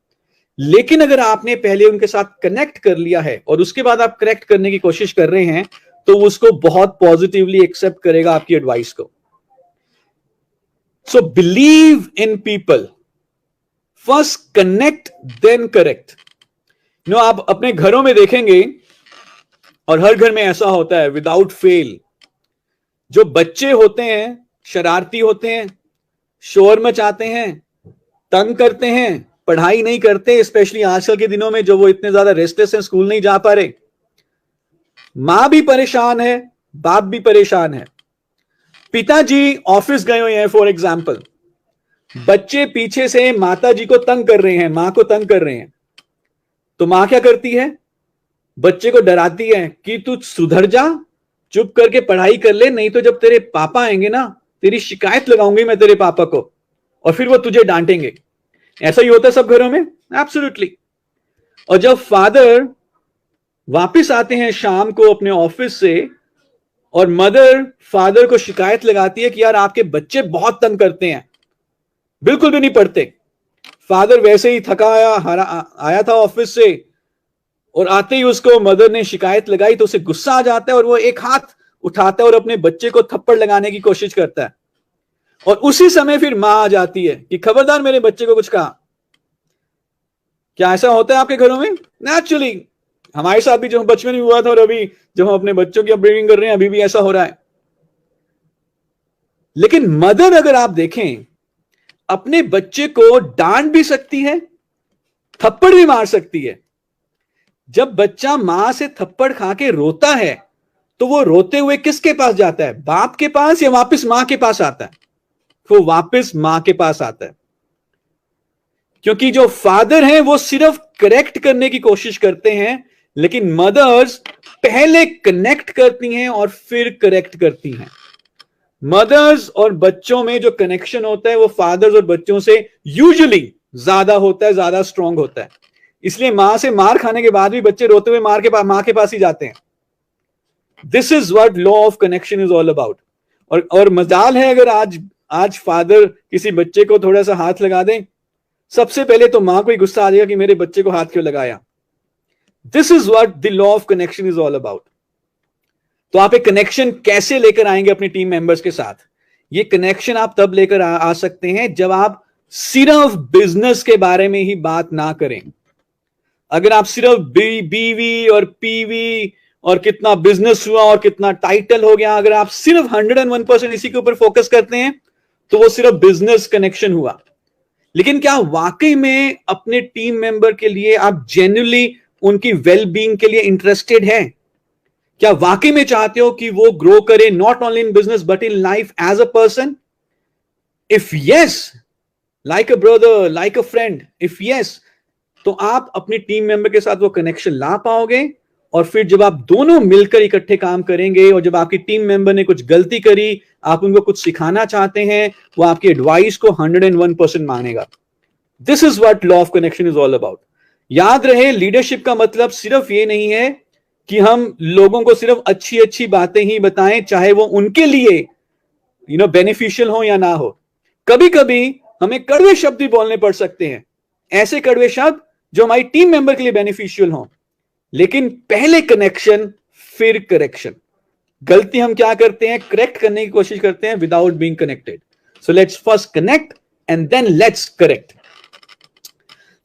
लेकिन अगर आपने पहले उनके साथ कनेक्ट कर लिया है और उसके बाद आप करेक्ट करने की कोशिश कर रहे हैं, तो उसको बहुत पॉजिटिवली एक्सेप्ट करेगा आपकी एडवाइस को। So believe in people, first connect then correct. आप अपने घरों में देखेंगे, और हर घर में ऐसा होता है विदाउट फेल, जो बच्चे होते हैं शरारती होते हैं, शोर मचाते हैं, तंग करते हैं, पढ़ाई नहीं करते, स्पेशली आजकल के दिनों में जो वो इतने ज्यादा रेस्टलेस हैं, स्कूल नहीं जा पा रहे। मां भी परेशान है, बाप भी परेशान है। पिताजी ऑफिस गए हुए हैं फॉर एग्जाम्पल, बच्चे पीछे से माता जी को तंग कर रहे हैं, मां को तंग कर रहे हैं। तो मां क्या करती है? बच्चे को डराती है कि तू सुधर जा, चुप करके पढ़ाई कर ले, नहीं तो जब तेरे पापा आएंगे ना, तेरी शिकायत लगाऊंगी मैं तेरे पापा को, और फिर वो तुझे डांटेंगे। ऐसा ही होता है सब घरों में, एब्सोल्युटली। और जब फादर वापस आते हैं शाम को अपने ऑफिस से, और मदर फादर को शिकायत लगाती है कि यार आपके बच्चे बहुत तंग करते हैं, बिल्कुल भी नहीं पढ़ते। फादर वैसे ही थका आया था ऑफिस से, और आते ही उसको मदर ने शिकायत लगाई, तो उसे गुस्सा आ जाता है और वो एक हाथ उठाता है और अपने बच्चे को थप्पड़ लगाने की कोशिश करता है। और उसी समय फिर मां आ जाती है कि खबरदार मेरे बच्चे को कुछ कहा। क्या ऐसा होता है आपके घरों में? नेचुरली हमारे साथ भी, जो बचपन में हुआ था, और अभी जब हम अपने बच्चों की अपब्रिंगिंग कर रहे हैं, अभी भी ऐसा हो रहा है। लेकिन मदर, अगर आप देखें, अपने बच्चे को डांट भी सकती है, थप्पड़ भी मार सकती है। जब बच्चा मां से थप्पड़ खा के रोता है, तो वो रोते हुए किसके पास जाता है? बाप के पास, या वापस मां के पास आता है? वो वापस मां के पास आता है, क्योंकि जो फादर हैं वो सिर्फ करेक्ट करने की कोशिश करते हैं, लेकिन मदर्स पहले कनेक्ट करती हैं और फिर करेक्ट करती हैं। मदर्स और बच्चों में जो कनेक्शन होता है वो फादर्स और बच्चों से यूजुअली ज्यादा होता है, ज्यादा स्ट्रांग होता है। इसलिए मां से मार खाने के बाद भी बच्चे रोते हुए मां के पास ही जाते हैं। This is what law of connection is all about. और मजाल है अगर आज फादर किसी बच्चे को थोड़ा सा हाथ लगा दें, सबसे पहले तो मां को ही गुस्सा आ जाएगा कि मेरे बच्चे को हाथ क्यों लगाया। This is what the law of connection is all about. तो आप एक कनेक्शन कैसे लेकर आएंगे अपनी टीम मेंबर्स के साथ? ये कनेक्शन आप तब लेकर आ सकते हैं जब आप सिर्फ बिजनेस के बारे में ही बात ना करें। अगर आप सिर्फ बीवी और पीवी और कितना बिजनेस हुआ और कितना टाइटल हो गया, अगर आप सिर्फ 101% इसी के ऊपर फोकस करते हैं, तो वो सिर्फ बिजनेस कनेक्शन हुआ। लेकिन क्या वाकई में अपने टीम मेंबर के लिए आप जेन्युइनली उनकी वेलबींग के लिए इंटरेस्टेड हैं? क्या वाकई में चाहते हो कि वो ग्रो करे, not only in business but in life as a person? If yes, like a brother, like a friend? If yes, तो आप अपनी टीम मेंबर के साथ वो कनेक्शन ला पाओगे। और फिर जब आप दोनों मिलकर इकट्ठे काम करेंगे, और जब आपकी टीम मेंबर ने कुछ गलती करी, आप उनको कुछ सिखाना चाहते हैं, वो आपकी एडवाइस को 101% मानेगा। This is what law of connection is all about. याद रहे, लीडरशिप का मतलब सिर्फ ये नहीं है कि हम लोगों को सिर्फ अच्छी अच्छी बातें ही बताएं, चाहे वो उनके लिए बेनिफिशियल हो या ना हो। कभी कभी हमें कड़वे शब्द भी बोलने पड़ सकते हैं, ऐसे कड़वे शब्द जो हमारी टीम मेंबर के लिए बेनिफिशियल हो। लेकिन पहले कनेक्शन फिर करेक्शन। गलती हम क्या करते हैं, करेक्ट करने की कोशिश करते हैं without being connected. So let's first connect and then let's correct.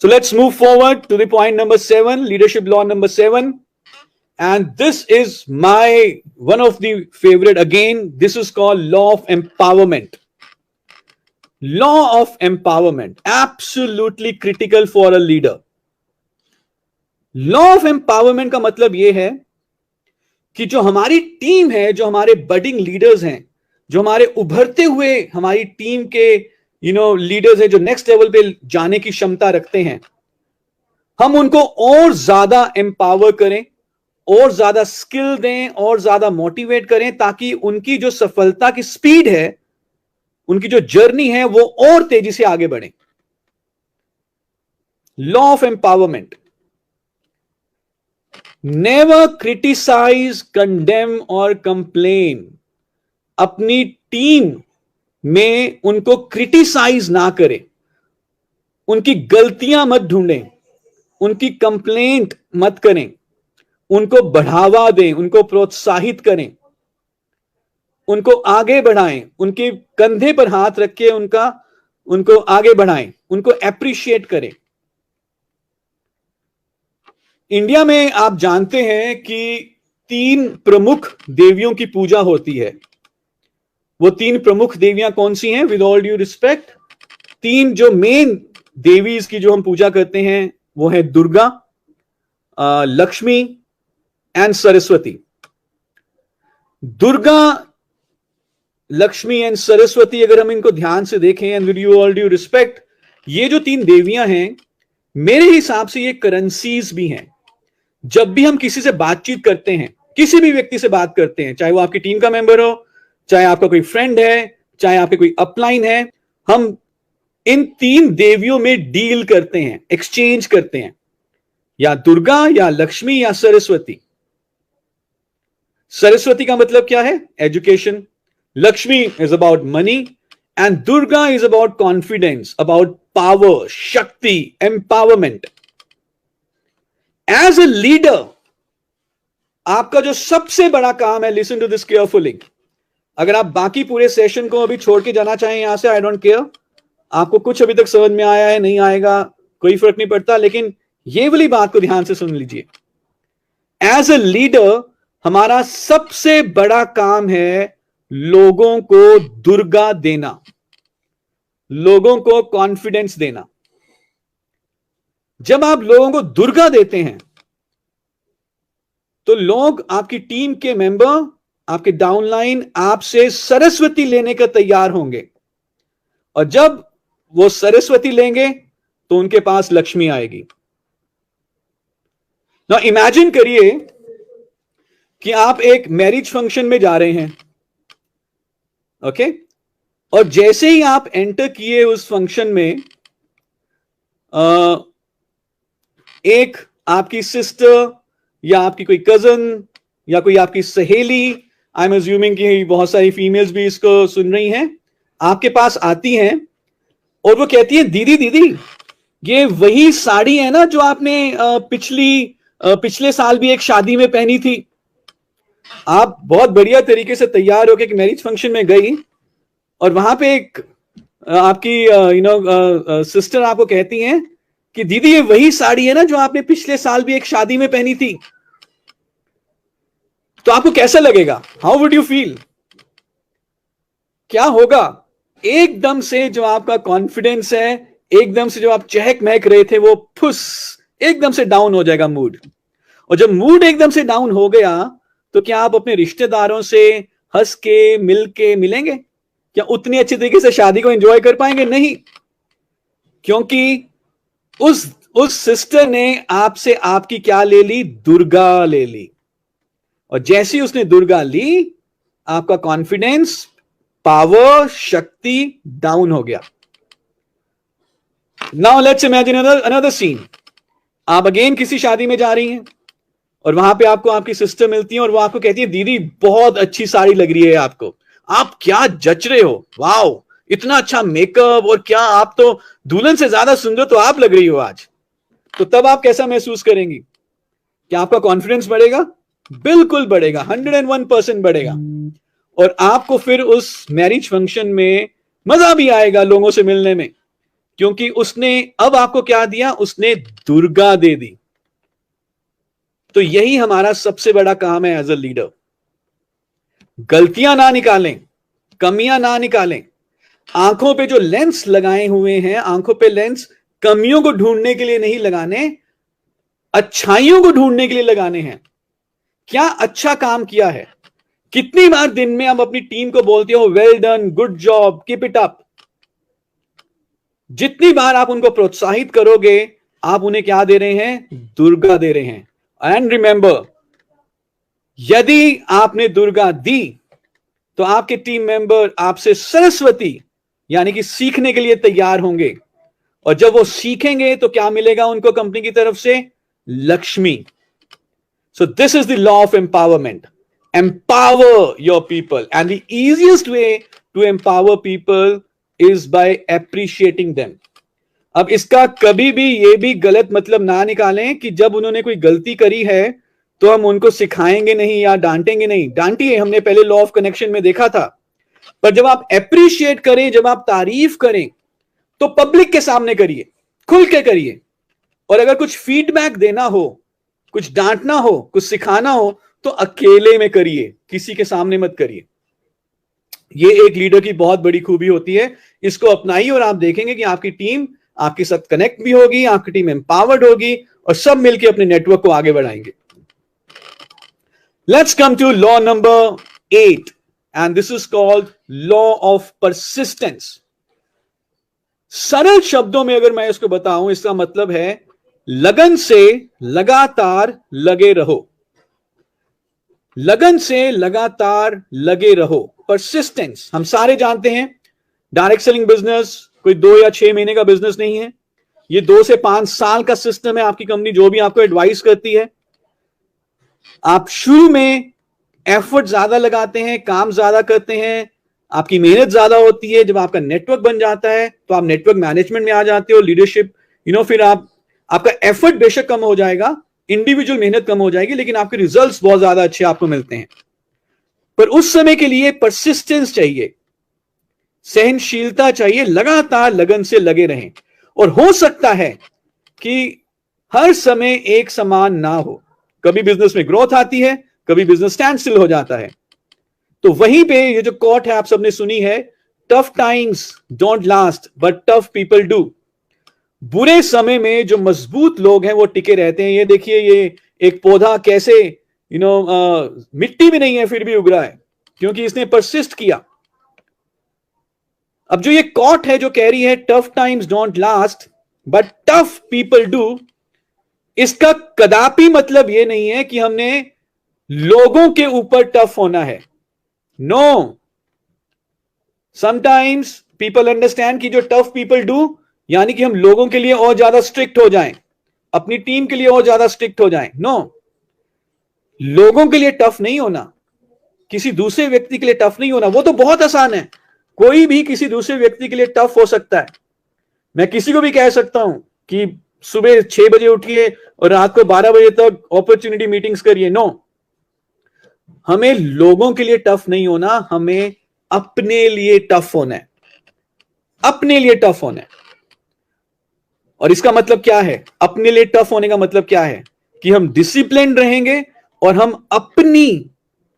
So let's move forward to the point number 7, leadership law number 7. And this is one of the favorite. Again, this is called law of empowerment. Law of empowerment, absolutely critical for a leader. Law of empowerment का मतलब यह है कि जो हमारी टीम है, जो हमारे बडिंग लीडर्स हैं, जो हमारे उभरते हुए हमारी टीम के लीडर्स है, जो नेक्स्ट लेवल पे जाने की क्षमता रखते हैं, हम उनको और ज्यादा एम्पावर करें, और ज्यादा स्किल दें, और ज्यादा मोटिवेट करें, ताकि उनकी जो सफलता की स्पीड है, उनकी जो जर्नी है, वो और तेजी से आगे बढ़े। Law of empowerment. Never criticise, condemn और कंप्लेन। अपनी टीम में उनको क्रिटिसाइज ना करें, उनकी गलतियां मत ढूंढें, उनकी कंप्लेंट मत करें, उनको बढ़ावा दें, उनको प्रोत्साहित करें, उनको आगे बढ़ाएं, उनके कंधे पर हाथ रख के उनको आगे बढ़ाएं, उनको एप्रिशिएट करें। इंडिया में आप जानते हैं कि 3 प्रमुख देवियों की पूजा होती है। वो 3 प्रमुख देवियां कौन सी हैं? विद ऑल ड्यू रिस्पेक्ट, 3 जो मेन देवीज की जो हम पूजा करते हैं वो है दुर्गा, लक्ष्मी एंड सरस्वती। दुर्गा, लक्ष्मी एंड सरस्वती, अगर हम इनको ध्यान से देखें, and with all due respect, ये जो 3 देवियां हैं, मेरे हिसाब से ये करेंसीज भी हैं। जब भी हम किसी से बातचीत करते हैं, किसी भी व्यक्ति से बात करते हैं, चाहे वो आपकी टीम का मेंबर हो, चाहे आपका कोई फ्रेंड है, चाहे आपके कोई अपलाइन है, हम इन 3 देवियों में डील करते हैं, एक्सचेंज करते हैं, या दुर्गा, या लक्ष्मी, या सरस्वती। सरस्वती का मतलब क्या है? Education. Lakshmi is about money, and Durga is about confidence, about power, शक्ति, एम्पावरमेंट। एज ए लीडर, आपका जो सबसे बड़ा काम है, लिसन टू दिस केयरफुली, अगर आप बाकी पूरे सेशन को अभी छोड़ के जाना चाहें यहां से, आई डोंट केयर, आपको कुछ अभी तक समझ में आया है नहीं आएगा, कोई फर्क नहीं पड़ता, लेकिन ये वाली बात को ध्यान से सुन लीजिए। एज ए लीडर, हमारा सबसे बड़ा काम है लोगों को दुर्गा देना, लोगों को कॉन्फिडेंस देना। जब आप लोगों को दुर्गा देते हैं, तो लोग, आपकी टीम के मेंबर, आपके डाउनलाइन, आपसे सरस्वती लेने का तैयार होंगे, और जब वो सरस्वती लेंगे तो उनके पास लक्ष्मी आएगी। ना इमेजिन करिए कि आप एक मैरिज फंक्शन में जा रहे हैं, ओके, और जैसे ही आप एंटर किए उस फंक्शन में, एक आपकी सिस्टर, या आपकी कोई कजन, या कोई आपकी सहेली, आई एम अज्यूमिंग कि बहुत सारी फीमेल्स भी इसको सुन रही हैं, आपके पास आती हैं और वो कहती है, दीदी दीदी, ये वही साड़ी है ना जो आपने पिछले साल भी एक शादी में पहनी थी। आप बहुत बढ़िया तरीके से तैयार होकर एक मैरिज फंक्शन में गई, और वहां पे एक आपकी सिस्टर आपको कहती हैं कि दीदी ये वही साड़ी है ना जो आपने पिछले साल भी एक शादी में पहनी थी। तो आपको कैसा लगेगा? How would you feel? क्या होगा? एकदम से जो आपका कॉन्फिडेंस है, एकदम से जो आप चहक महक रहे थे, वो फुस एकदम से डाउन हो जाएगा मूड। और जब मूड एकदम से डाउन हो गया, तो क्या आप अपने रिश्तेदारों से हंस के मिल के मिलेंगे? क्या उतनी अच्छी तरीके से शादी को एंजॉय कर पाएंगे? नहीं। क्योंकि उस सिस्टर ने आपसे आपकी क्या ले ली? दुर्गा ले ली। और जैसी उसने दुर्गा ली, आपका कॉन्फिडेंस, पावर, शक्ति डाउन हो गया। Now let's imagine another scene. आप अगेन किसी शादी में जा रही हैं और वहां पे आपको आपकी सिस्टर मिलती है और वो आपको कहती है, दीदी बहुत अच्छी साड़ी लग रही है आपको, आप क्या जच रहे हो, वाओ इतना अच्छा मेकअप, और क्या आप तो दुल्हन से ज्यादा सुंदर तो आप लग रही हो आज। तो तब आप कैसा महसूस करेंगी? क्या आपका कॉन्फिडेंस बढ़ेगा? बिल्कुल बढ़ेगा, 101% बढ़ेगा। और आपको फिर उस मैरिज फंक्शन में मजा भी आएगा लोगों से मिलने में, क्योंकि उसने अब आपको क्या दिया? उसने दुर्गा दे दी। तो यही हमारा सबसे बड़ा काम है एज अ लीडर। गलतियां ना निकालें, कमियां ना निकालें। आंखों पे जो लेंस लगाए हुए हैं, आंखों पे लेंस कमियों को ढूंढने के लिए नहीं लगाने, अच्छाइयों को ढूंढने के लिए लगाने हैं। क्या अच्छा काम किया है? कितनी बार दिन में आप अपनी टीम को बोलते हो, well done, good job, keep it up. जितनी बार आप उनको प्रोत्साहित करोगे, आप उन्हें क्या दे रहे हैं? दुर्गा दे रहे हैं। एंड रिमेंबर, यदि आपने दुर्गा दी तो आपके टीम मेंबर आपसे सरस्वती यानी कि सीखने के लिए तैयार होंगे, और जब वो सीखेंगे तो क्या मिलेगा उनको कंपनी की तरफ से? Lakshmi. So this is the law of empowerment. Empower your people, and the easiest way to empower people is by appreciating them. अब इसका कभी भी ये भी गलत मतलब ना निकालें कि जब उन्होंने कोई गलती करी है तो हम उनको सिखाएंगे नहीं या डांटेंगे नहीं। डांटिए, हमने पहले लॉ ऑफ कनेक्शन में देखा था। पर जब आप एप्रिशिएट करें, जब आप तारीफ करें, तो पब्लिक के सामने करिए, खुल के करिए। और अगर कुछ फीडबैक देना हो, कुछ डांटना हो, कुछ सिखाना हो, तो अकेले में करिए, किसी के सामने मत करिए। ये एक लीडर की बहुत बड़ी खूबी होती है। इसको अपनाइए और आप देखेंगे कि आपकी टीम आपके साथ कनेक्ट भी होगी, आपकी टीम एम्पावर्ड होगी, और सब मिलकर अपने नेटवर्क को आगे बढ़ाएंगे। Let's come to law number 8, and this is called law of persistence. सरल शब्दों में अगर मैं इसको बताऊं, इसका मतलब है लगन से लगातार लगे रहो। लगन से लगातार लगे रहो, परसिस्टेंस। हम सारे जानते हैं डायरेक्ट सेलिंग बिजनेस कोई 2 या 6 महीने का बिजनेस नहीं है। ये 2 से 5 साल का सिस्टम है। आपकी कंपनी जो भी आपको एडवाइस करती है, आप शुरू में एफर्ट ज्यादा लगाते हैं, काम ज्यादा करते हैं, आपकी मेहनत ज्यादा होती है। जब आपका नेटवर्क बन जाता है तो आप नेटवर्क मैनेजमेंट में आ जाते हो, लीडरशिप, फिर आपका एफर्ट बेशक कम हो जाएगा, इंडिविजुअल मेहनत कम हो जाएगी, लेकिन आपके रिजल्ट्स बहुत ज्यादा अच्छे आपको मिलते हैं। पर उस समय के लिए परसिस्टेंस चाहिए, सहनशीलता चाहिए, लगातार लगन से लगे रहें। और हो सकता है कि हर समय एक समान ना हो, कभी बिजनेस में ग्रोथ आती है, कभी बिजनेस स्टैंड स्टिल हो जाता है। तो वहीं पे ये जो कोट है आप सबने सुनी है, tough times don't last but tough people do. बुरे समय में जो मजबूत लोग हैं वो टिके रहते हैं। ये देखिए, ये एक पौधा कैसे मिट्टी भी नहीं है फिर भी उग रहा है, क्योंकि इसने परसिस्ट किया। अब जो ये कोट है जो कह रही है tough times don't last but tough people do, इसका कदापि मतलब यह नहीं है कि हमने लोगों के ऊपर टफ होना है। नो, समटाइम्स पीपल अंडरस्टैंड कि जो टफ पीपल डू यानी कि हम लोगों के लिए और ज्यादा स्ट्रिक्ट हो जाएं, अपनी टीम के लिए और ज्यादा स्ट्रिक्ट हो जाएं। नो, लोगों के लिए टफ नहीं होना, किसी दूसरे व्यक्ति के लिए टफ नहीं होना, वो तो बहुत आसान है। कोई भी किसी दूसरे व्यक्ति के लिए टफ हो सकता है। मैं किसी को भी कह सकता हूं कि सुबह 6 बजे उठिए और रात को 12 बजे तक अपॉर्चुनिटी मीटिंग्स करिए। नो, हमें लोगों के लिए टफ नहीं होना, हमें अपने लिए टफ होना है, अपने लिए टफ होना है। और इसका मतलब क्या है? अपने लिए टफ होने का मतलब क्या है? कि हम डिसिप्लिन रहेंगे और हम अपनी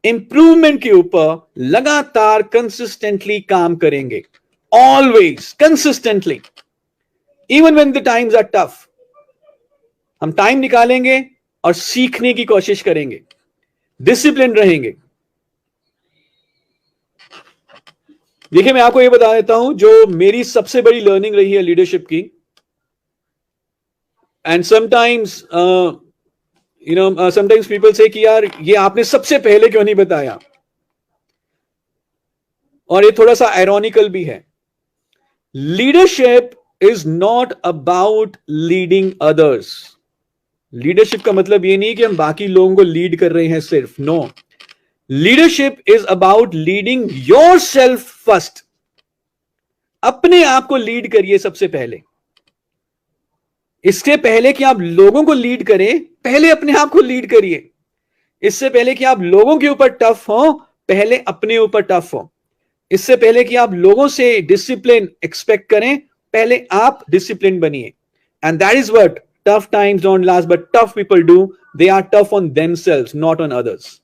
इंप्रूवमेंट के ऊपर लगातार कंसिस्टेंटली काम करेंगे, always consistently, even when the times are tough. हम टाइम निकालेंगे और सीखने की कोशिश करेंगे, डिसिप्लिन रहेंगे। देखिए, मैं आपको यह बता देता हूं जो मेरी सबसे बड़ी लर्निंग रही है लीडरशिप की। एंड समटाइम्स समटाइम्स पीपल से कि यार ये आपने सबसे पहले क्यों नहीं बताया, और ये थोड़ा सा आयरॉनिकल भी है. Leadership is not about leading others. Leadership का मतलब ये नहीं कि हम बाकी लोगों को लीड कर रहे हैं सिर्फ. No, leadership is about leading yourself first. अपने आप को लीड करिए सबसे पहले. इससे पहले कि आप लोगों को लीड करें, पहले अपने आप को लीड करिए. इससे पहले कि आप लोगों के ऊपर टफ हो, पहले अपने ऊपर टफ हो. इससे पहले कि आप लोगों से डिसिप्लिन एक्सपेक्ट करें, पहले आप डिसिप्लिन बनिए. And that is what tough times don't last but tough people do. They are tough on themselves, not on others.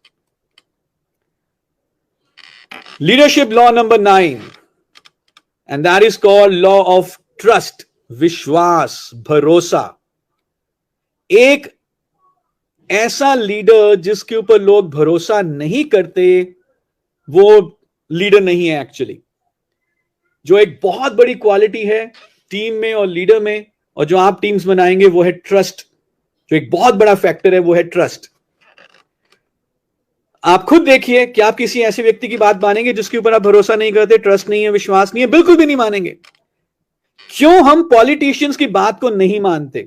Leadership law number 9, and that is called law of trust. विश्वास, भरोसा. एक ऐसा लीडर जिसके ऊपर लोग भरोसा नहीं करते, वो लीडर नहीं है एक्चुअली. जो एक बहुत बड़ी क्वालिटी है टीम में और लीडर में, और जो आप टीम्स बनाएंगे, वो है ट्रस्ट. जो एक बहुत बड़ा फैक्टर है वो है ट्रस्ट. आप खुद देखिए कि आप किसी ऐसे व्यक्ति की बात मानेंगे जिसके ऊपर आप भरोसा नहीं करते, ट्रस्ट नहीं है, विश्वास नहीं है? बिल्कुल भी नहीं मानेंगे. क्यों हम पॉलिटिशियंस की बात को नहीं मानते?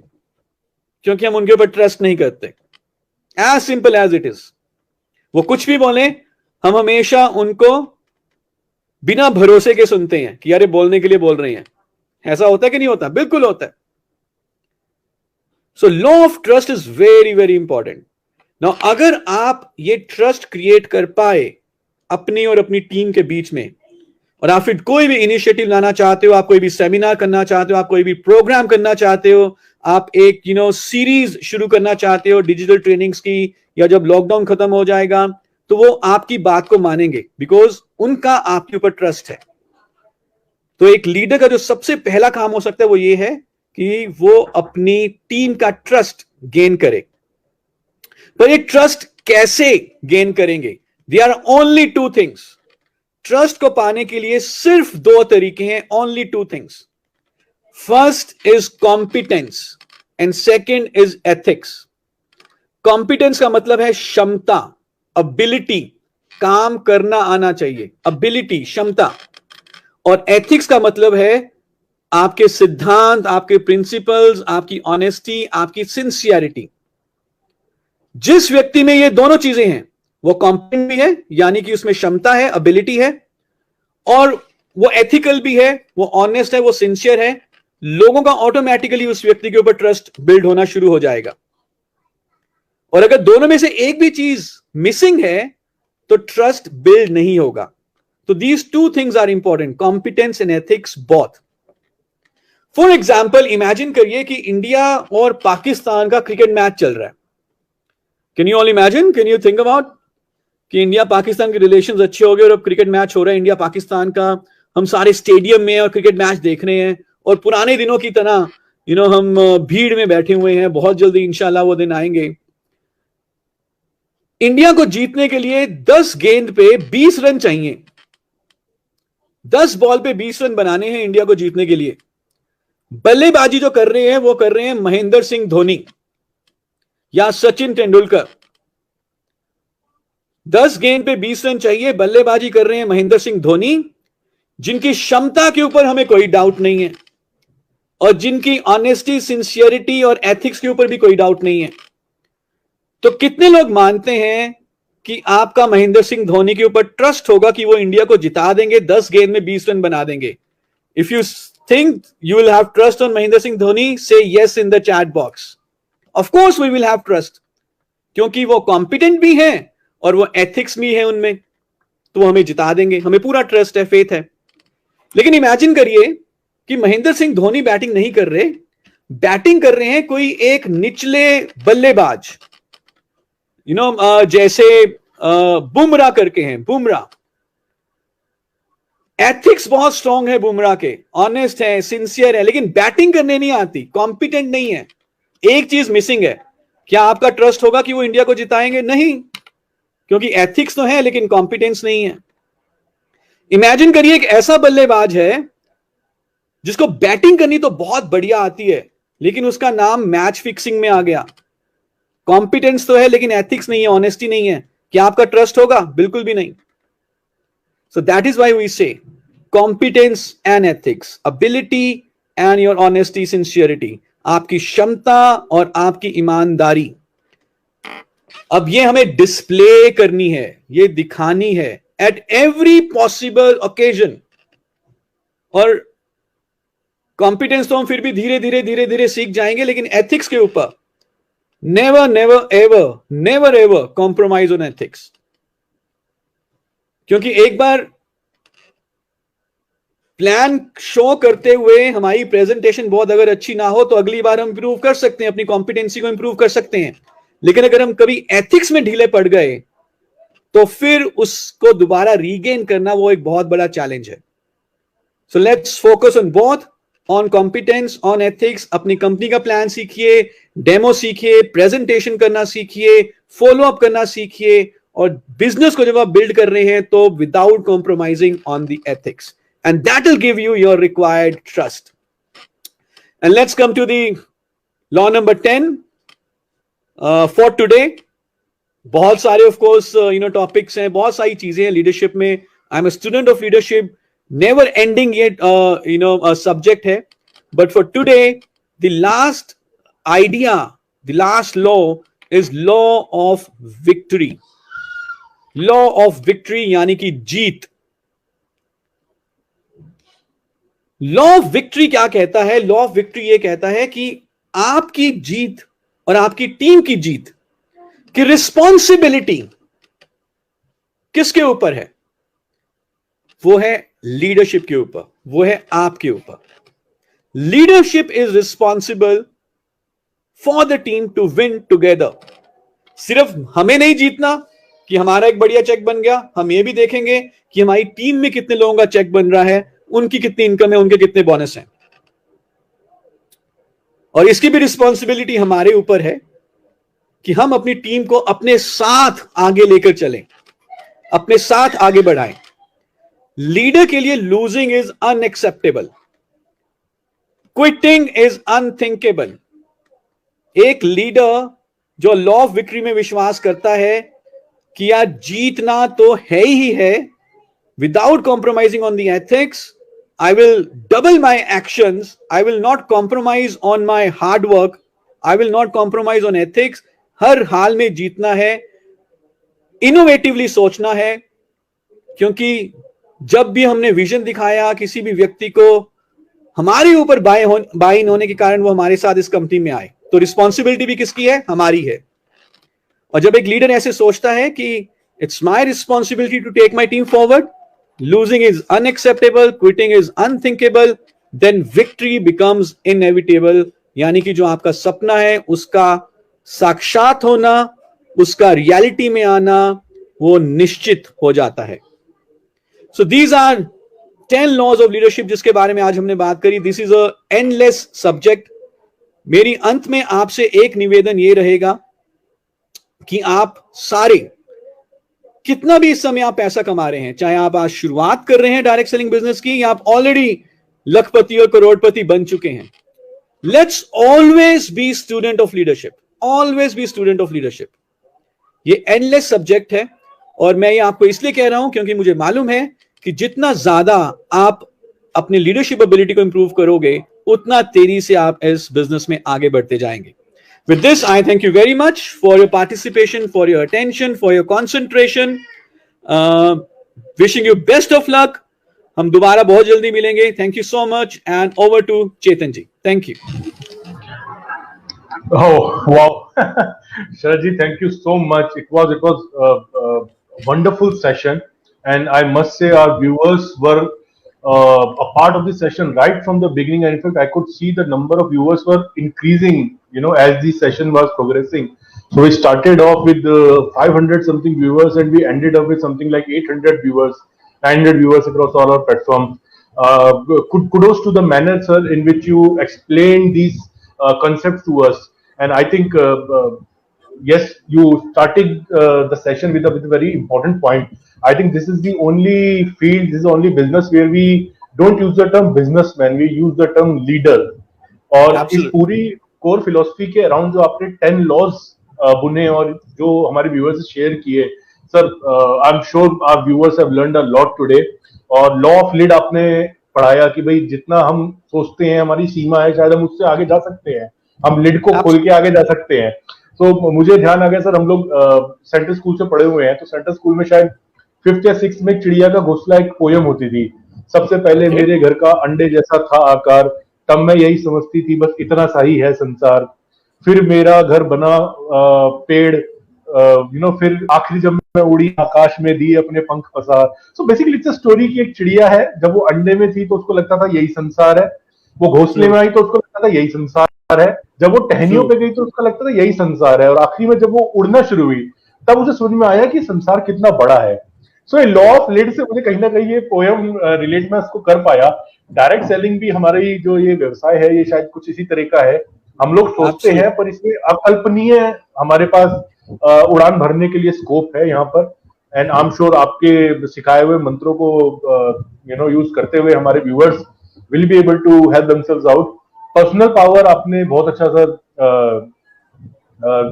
क्योंकि हम उनके ऊपर ट्रस्ट नहीं करते. As simple as it is. वो कुछ भी बोले, हम हमेशा उनको बिना भरोसे के सुनते हैं कि यार बोलने के लिए बोल रहे हैं. ऐसा होता है कि नहीं होता? बिल्कुल होता है. So law of trust is very very important. Now अगर आप ये ट्रस्ट क्रिएट कर पाए अपनी और अपनी टीम के बीच में, और आप फिर कोई भी इनिशिएटिव लाना चाहते हो, आप कोई भी सेमिनार करना चाहते हो, आप कोई भी प्रोग्राम करना चाहते हो, आप एक सीरीज शुरू करना चाहते हो डिजिटल ट्रेनिंग्स की, या जब लॉकडाउन खत्म हो जाएगा तो वो आपकी बात को मानेंगे बिकॉज उनका आपके ऊपर ट्रस्ट है. तो एक लीडर का जो सबसे पहला काम हो सकता है वो ये है कि वो अपनी टीम का ट्रस्ट गेन करे. पर ये ट्रस्ट कैसे गेन करेंगे? There are only 2 things. Trust को पाने के लिए सिर्फ 2 तरीके हैं. Only 2 things. First is competence and second is ethics. Competence का मतलब है क्षमता, अबिलिटी, काम करना आना चाहिए, अबिलिटी, क्षमता. और एथिक्स का मतलब है आपके सिद्धांत, आपके प्रिंसिपल्स, आपकी ऑनेस्टी, आपकी सिंसियरिटी. जिस व्यक्ति में ये दोनों चीजें हैं वो कॉम्पिटेंट भी है, यानी कि उसमें क्षमता है, एबिलिटी है, और वो एथिकल भी है, वो ऑनेस्ट है, वो सिंसियर है. लोगों का ऑटोमेटिकली उस व्यक्ति के ऊपर ट्रस्ट बिल्ड होना शुरू हो जाएगा. और अगर दोनों में से एक भी चीज मिसिंग है तो ट्रस्ट बिल्ड नहीं होगा. तो these 2 things are important, competence and ethics both. For example, imagine करिए कि इंडिया और पाकिस्तान का क्रिकेट मैच चल रहा है. Can you all imagine, can you think about कि इंडिया पाकिस्तान के रिलेशंस अच्छे हो गए और अब क्रिकेट मैच हो रहा है इंडिया पाकिस्तान का. हम सारे स्टेडियम में और क्रिकेट मैच देख रहे हैं, और पुराने दिनों की तरह हम भीड़ में बैठे हुए हैं. बहुत जल्दी इंशाल्लाह वो दिन आएंगे. इंडिया को जीतने के लिए 10 गेंद पे 20 रन चाहिए. 10 बॉल पे 20 रन बनाने हैं इंडिया को जीतने के लिए. बल्लेबाजी जो कर रहे हैं वो कर रहे हैं महेंद्र सिंह धोनी या सचिन तेंदुलकर. 10 गेंद पे 20 रन चाहिए, बल्लेबाजी कर रहे हैं महेंद्र सिंह धोनी, जिनकी क्षमता के ऊपर हमें कोई डाउट नहीं है, और जिनकी ऑनेस्टी, सिंसियरिटी और एथिक्स के ऊपर भी कोई डाउट नहीं है. तो कितने लोग मानते हैं कि आपका महेंद्र सिंह धोनी के ऊपर ट्रस्ट होगा कि वो इंडिया को जिता देंगे, 10 गेंद में 20 रन बना देंगे? If you think you will have trust on Mahendra Singh Dhoni, say yes in the chat box. Of course we will have trust, क्योंकि वो कॉम्पिटेंट भी हैं और वो एथिक्स भी है उनमें, तो वो हमें जिता देंगे. हमें पूरा ट्रस्ट है, फेथ है. लेकिन इमेजिन करिए कि महेंद्र सिंह धोनी बैटिंग नहीं कर रहे, बैटिंग कर रहे हैं कोई एक निचले बल्लेबाज, जैसे बुमराह करके हैं. बुमराह एथिक्स बहुत स्ट्रांग है, बुमराह के ऑनेस्ट है, सिंसियर है, लेकिन बैटिंग करने नहीं आती, कॉम्पिटेंट नहीं है. एक चीज मिसिंग है. क्या आपका ट्रस्ट होगा कि वो इंडिया को जिताएंगे? नहीं, क्योंकि एथिक्स तो है लेकिन कॉम्पिटेंस नहीं है. इमेजिन करिए एक ऐसा बल्लेबाज है जिसको बैटिंग करनी तो बहुत बढ़िया आती है, लेकिन उसका नाम मैच फिक्सिंग में आ गया। कॉम्पिटेंस तो है लेकिन एथिक्स नहीं है, ऑनेस्टी नहीं है। क्या आपका ट्रस्ट होगा? बिल्कुल भी नहीं। So that is why we say competence and ethics, ability and your honesty, sincerity, आपकी क्षमता और आपकी ईमानदारी। अब ये हमें डिस्प्ले करनी है, ये दिखानी है एट एवरी पॉसिबल ओकेजन। और कॉम्पिटेंस तो हम फिर भी धीरे धीरे धीरे धीरे सीख जाएंगे, लेकिन एथिक्स के ऊपर never never ever, never ever compromise on ethics. क्योंकि एक बार प्लान शो करते हुए हमारी प्रेजेंटेशन बहुत अगर अच्छी ना हो तो अगली बार हम इंप्रूव कर सकते हैं, अपनी कॉम्पिटेंसी को इंप्रूव कर सकते हैं। लेकिन अगर हम कभी एथिक्स में ढीले पड़ गए तो फिर उसको दोबारा रीगेन करना वो एक बहुत बड़ा चैलेंज है। So let's focus on both, on competence, on ethics. अपनी कंपनी का प्लान सीखिए, डेमो सीखिए, प्रेजेंटेशन करना सीखिए, फॉलो अप करना सीखिए, और बिजनेस को जब आप बिल्ड कर रहे हैं तो without compromising on the ethics, and that will give you your required trust. And let's come to the law number 10 for today. बहुत सारे of course topics हैं, बहुत सारी चीजें हैं लीडरशिप में। I'm a student of leadership, never ending yet a subject है। But for today, the last idea, the last law is law of victory. Law of victory यानी कि जीत। लॉ ऑफ विक्ट्री क्या कहता है? लॉ ऑफ विक्ट्री ये कहता है कि आपकी जीत और आपकी टीम की जीत की रिस्पॉन्सिबिलिटी किसके ऊपर है? वो है लीडरशिप के ऊपर, वो है आपके ऊपर। Leadership is responsible for the team to win together. सिर्फ हमें नहीं जीतना कि हमारा एक बढ़िया चेक बन गया, हम ये भी देखेंगे कि हमारी टीम में कितने लोगों का चेक बन रहा है, उनकी कितनी इनकम है, उनके कितने बोनस हैं। और इसकी भी रिस्पॉन्सिबिलिटी हमारे ऊपर है कि हम अपनी टीम को अपने साथ आगे लेकर चलें, अपने साथ आगे बढ़ाएं। लीडर के लिए losing is unacceptable, quitting is unthinkable. एक लीडर जो लॉ ऑफ विक्ट्री में विश्वास करता है कि यार जीतना तो है ही है, without compromising on the ethics, I will double my actions, I will not compromise on my hard work, I will not compromise on ethics। हर हाल में जीतना है, इनोवेटिवली सोचना है। क्योंकि जब भी हमने विजन दिखाया किसी भी व्यक्ति को, हमारे ऊपर बाय इन होने के कारण वो हमारे साथ इस कंपनी में आए, तो रिस्पॉन्सिबिलिटी भी किसकी है? हमारी है। और जब एक लीडर ऐसे सोचता है कि it's my responsibility to take my team forward, losing is unacceptable, quitting is unthinkable, then victory becomes inevitable। यानी कि जो आपका सपना है उसका साक्षात होना, उसका रियलिटी में आना, वो निश्चित हो जाता है। So these are 10 laws of leadership जिसके बारे में आज हमने बात करी। This is a endless subject। मेरी अंत में आपसे एक निवेदन ये रहेगा कि आप सारे, कितना भी इस समय आप पैसा कमा रहे हैं, चाहे आप आज शुरुआत कर रहे हैं डायरेक्ट सेलिंग बिजनेस की या आप ऑलरेडी लखपति और करोड़पति बन चुके हैं, let's always be student of leadership, always be student of leadership. ये एंडलेस सब्जेक्ट है और मैं ये आपको इसलिए कह रहा हूं क्योंकि मुझे मालूम है कि जितना ज्यादा आप अपने लीडरशिप एबिलिटी को इंप्रूव करोगे उतना तेजी से आप इस बिजनेस में आगे बढ़ते जाएंगे। With this, I thank you very much for your participation, for your attention, for your concentration. Wishing you best of luck. हम दोबारा बहुत जल्दी मिलेंगे। Thank you so much and over to Chetan ji. Thank you. Oh wow, Sharad ji, thank you so much. It was a wonderful session, and I must say our viewers were a part of the session right from the beginning. And in fact, I could see the number of viewers were increasing, as the session was progressing. So we started off with 500 something viewers, and we ended up with something like 800 viewers, 900 viewers across all our platforms. Kudos to the manner, sir, in which you explained these concepts to us. And I think, yes, you started the session with a very important point. I think this is the only field, this is the only business where we don't use the term businessman, we use the term leader. और इस Absolutely. पूरी कोर फिलोसफी के अराउंड जो आपने 10 लॉज बुने और जो हमारे व्यूअर्स से शेयर किए, sir I am sure our viewers have learned a lot today. और लॉ ऑफ लीड आपने पढ़ाया कि भाई जितना हम सोचते हैं हमारी सीमा है, शायद हम उससे आगे जा सकते हैं, हम लिड को खोल के आगे जा सकते हैं। तो मुझे ध्यान आ गया सर, हम लोग सेंट्रल स्कूल से पढ़े हुए हैं, तो सेंट्रल स्कूल में शायद 5th या 6th में चिड़िया का घोंसला एक पोयम होती थी। सबसे पहले मेरे घर का अंडे जैसा था आकार, तब मैं यही समझती थी बस इतना सा ही है संसार। फिर मेरा घर बना पेड़, फिर आखिरी जब मैं उड़ी आकाश में दिए अपने पंख पसार। So basically it's a story की एक चिड़िया है, जब वो अंडे में थी तो उसको लगता था यही संसार है, वो घोंसले में आई तो उसको लगता था यही संसार है, जब वो टहनियों पे गई तो उसको लगता था यही संसार है, और आखिरी में जब वो उड़ना शुरू हुई तब उसे समझ में आया कि संसार कितना बड़ा है। सो ये लॉ ऑफ लीड से मुझे कहीं ना कहीं ये पोयम रिलेट मैं इसको कर पाया। डायरेक्ट सेलिंग भी हमारी जो ये व्यवसाय है ये शायद कुछ इसी तरह का है। हम लोग सोचते हैं पर इसमें अकल्पनीय हमारे पास उड़ान भरने के लिए स्कोप है यहाँ पर। एंड आई एम श्योर आपके सिखाए हुए मंत्रों को यूज करते हुए हमारे viewers will be able to help themselves out. Personal power आपने बहुत अच्छा सर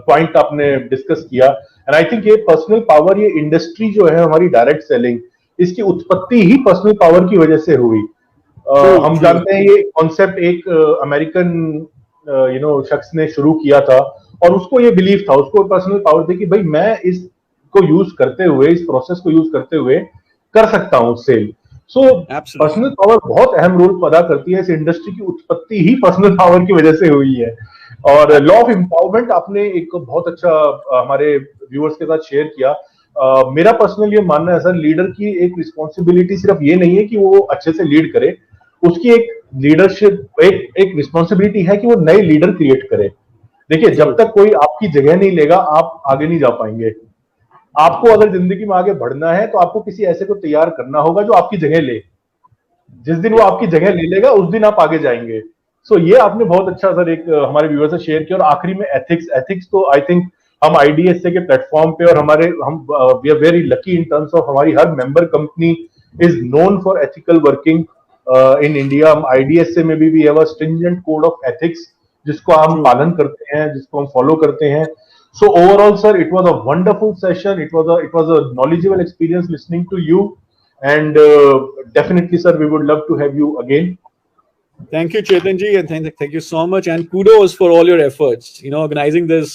पॉइंट आपने डिस्कस किया। एंड आई थिंक ये पर्सनल पावर, ये इंडस्ट्री जो है हमारी डायरेक्ट सेलिंग, इसकी उत्पत्ति ही पर्सनल पावर की वजह से हुई। हम जानते हैं ये कॉन्सेप्ट एक अमेरिकन शख्स ने शुरू किया था, और उसको ये बिलीव था, उसको पर्सनल पावर थी कि भाई मैं इसको यूज करते हुए, इस प्रोसेस को यूज करते हुए कर सकता हूँ सेल। सो पर्सनल पावर बहुत अहम रोल अदा करती है। इस इंडस्ट्री की उत्पत्ति ही पर्सनल पावर की वजह से हुई है। और लॉ ऑफ एम्पावरमेंट आपने एक बहुत अच्छा हमारे व्यूअर्स के साथ शेयर किया। मेरा पर्सनल ये मानना है सर, लीडर की एक रिस्पॉन्सिबिलिटी सिर्फ ये नहीं है कि वो अच्छे से लीड करे, उसकी एक लीडरशिप एक रिस्पॉन्सिबिलिटी है कि वो नए लीडर क्रिएट करे। देखिए, जब तक कोई आपकी जगह नहीं लेगा आप आगे नहीं जा पाएंगे। आपको अगर जिंदगी में आगे बढ़ना है तो आपको किसी ऐसे को तैयार करना होगा जो आपकी जगह ले। जिस दिन वो आपकी जगह ले लेगा उस दिन आप आगे जाएंगे। सो ये आपने बहुत अच्छा सर एक हमारे व्यूअर से शेयर किया। और आखिरी में एथिक्स तो आई थिंक हम आईडीएसए के प्लेटफॉर्म पे, और we are very lucky in terms of हमारी हर member company is known for ethical working in India. हम आईडीएसए में भी have a stringent code of ethics जिसको हम पालन करते हैं, जिसको हम फॉलो करते हैं। So overall, sir, it was a wonderful session. It was a knowledgeable experience listening to you, and definitely, sir, we would love to have you again. Thank you, Chetan ji, and thank you so much. And kudos for all your efforts. Organizing this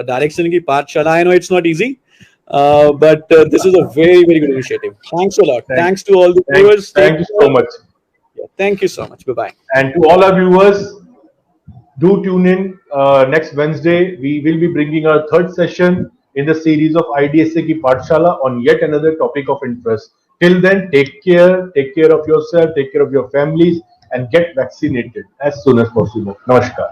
direct selling ki Pathshala. I know it's not easy, but this is a very, very good initiative. Thanks a lot. Thanks to all the viewers. Thank you so much. Yeah, thank you so much. Bye bye. And to all our viewers, do tune in next Wednesday. We will be bringing our third session in the series of IDSA ki Pathshala on yet another topic of interest. Till then, take care of yourself, take care of your families, and get vaccinated as soon as possible. Namaskar.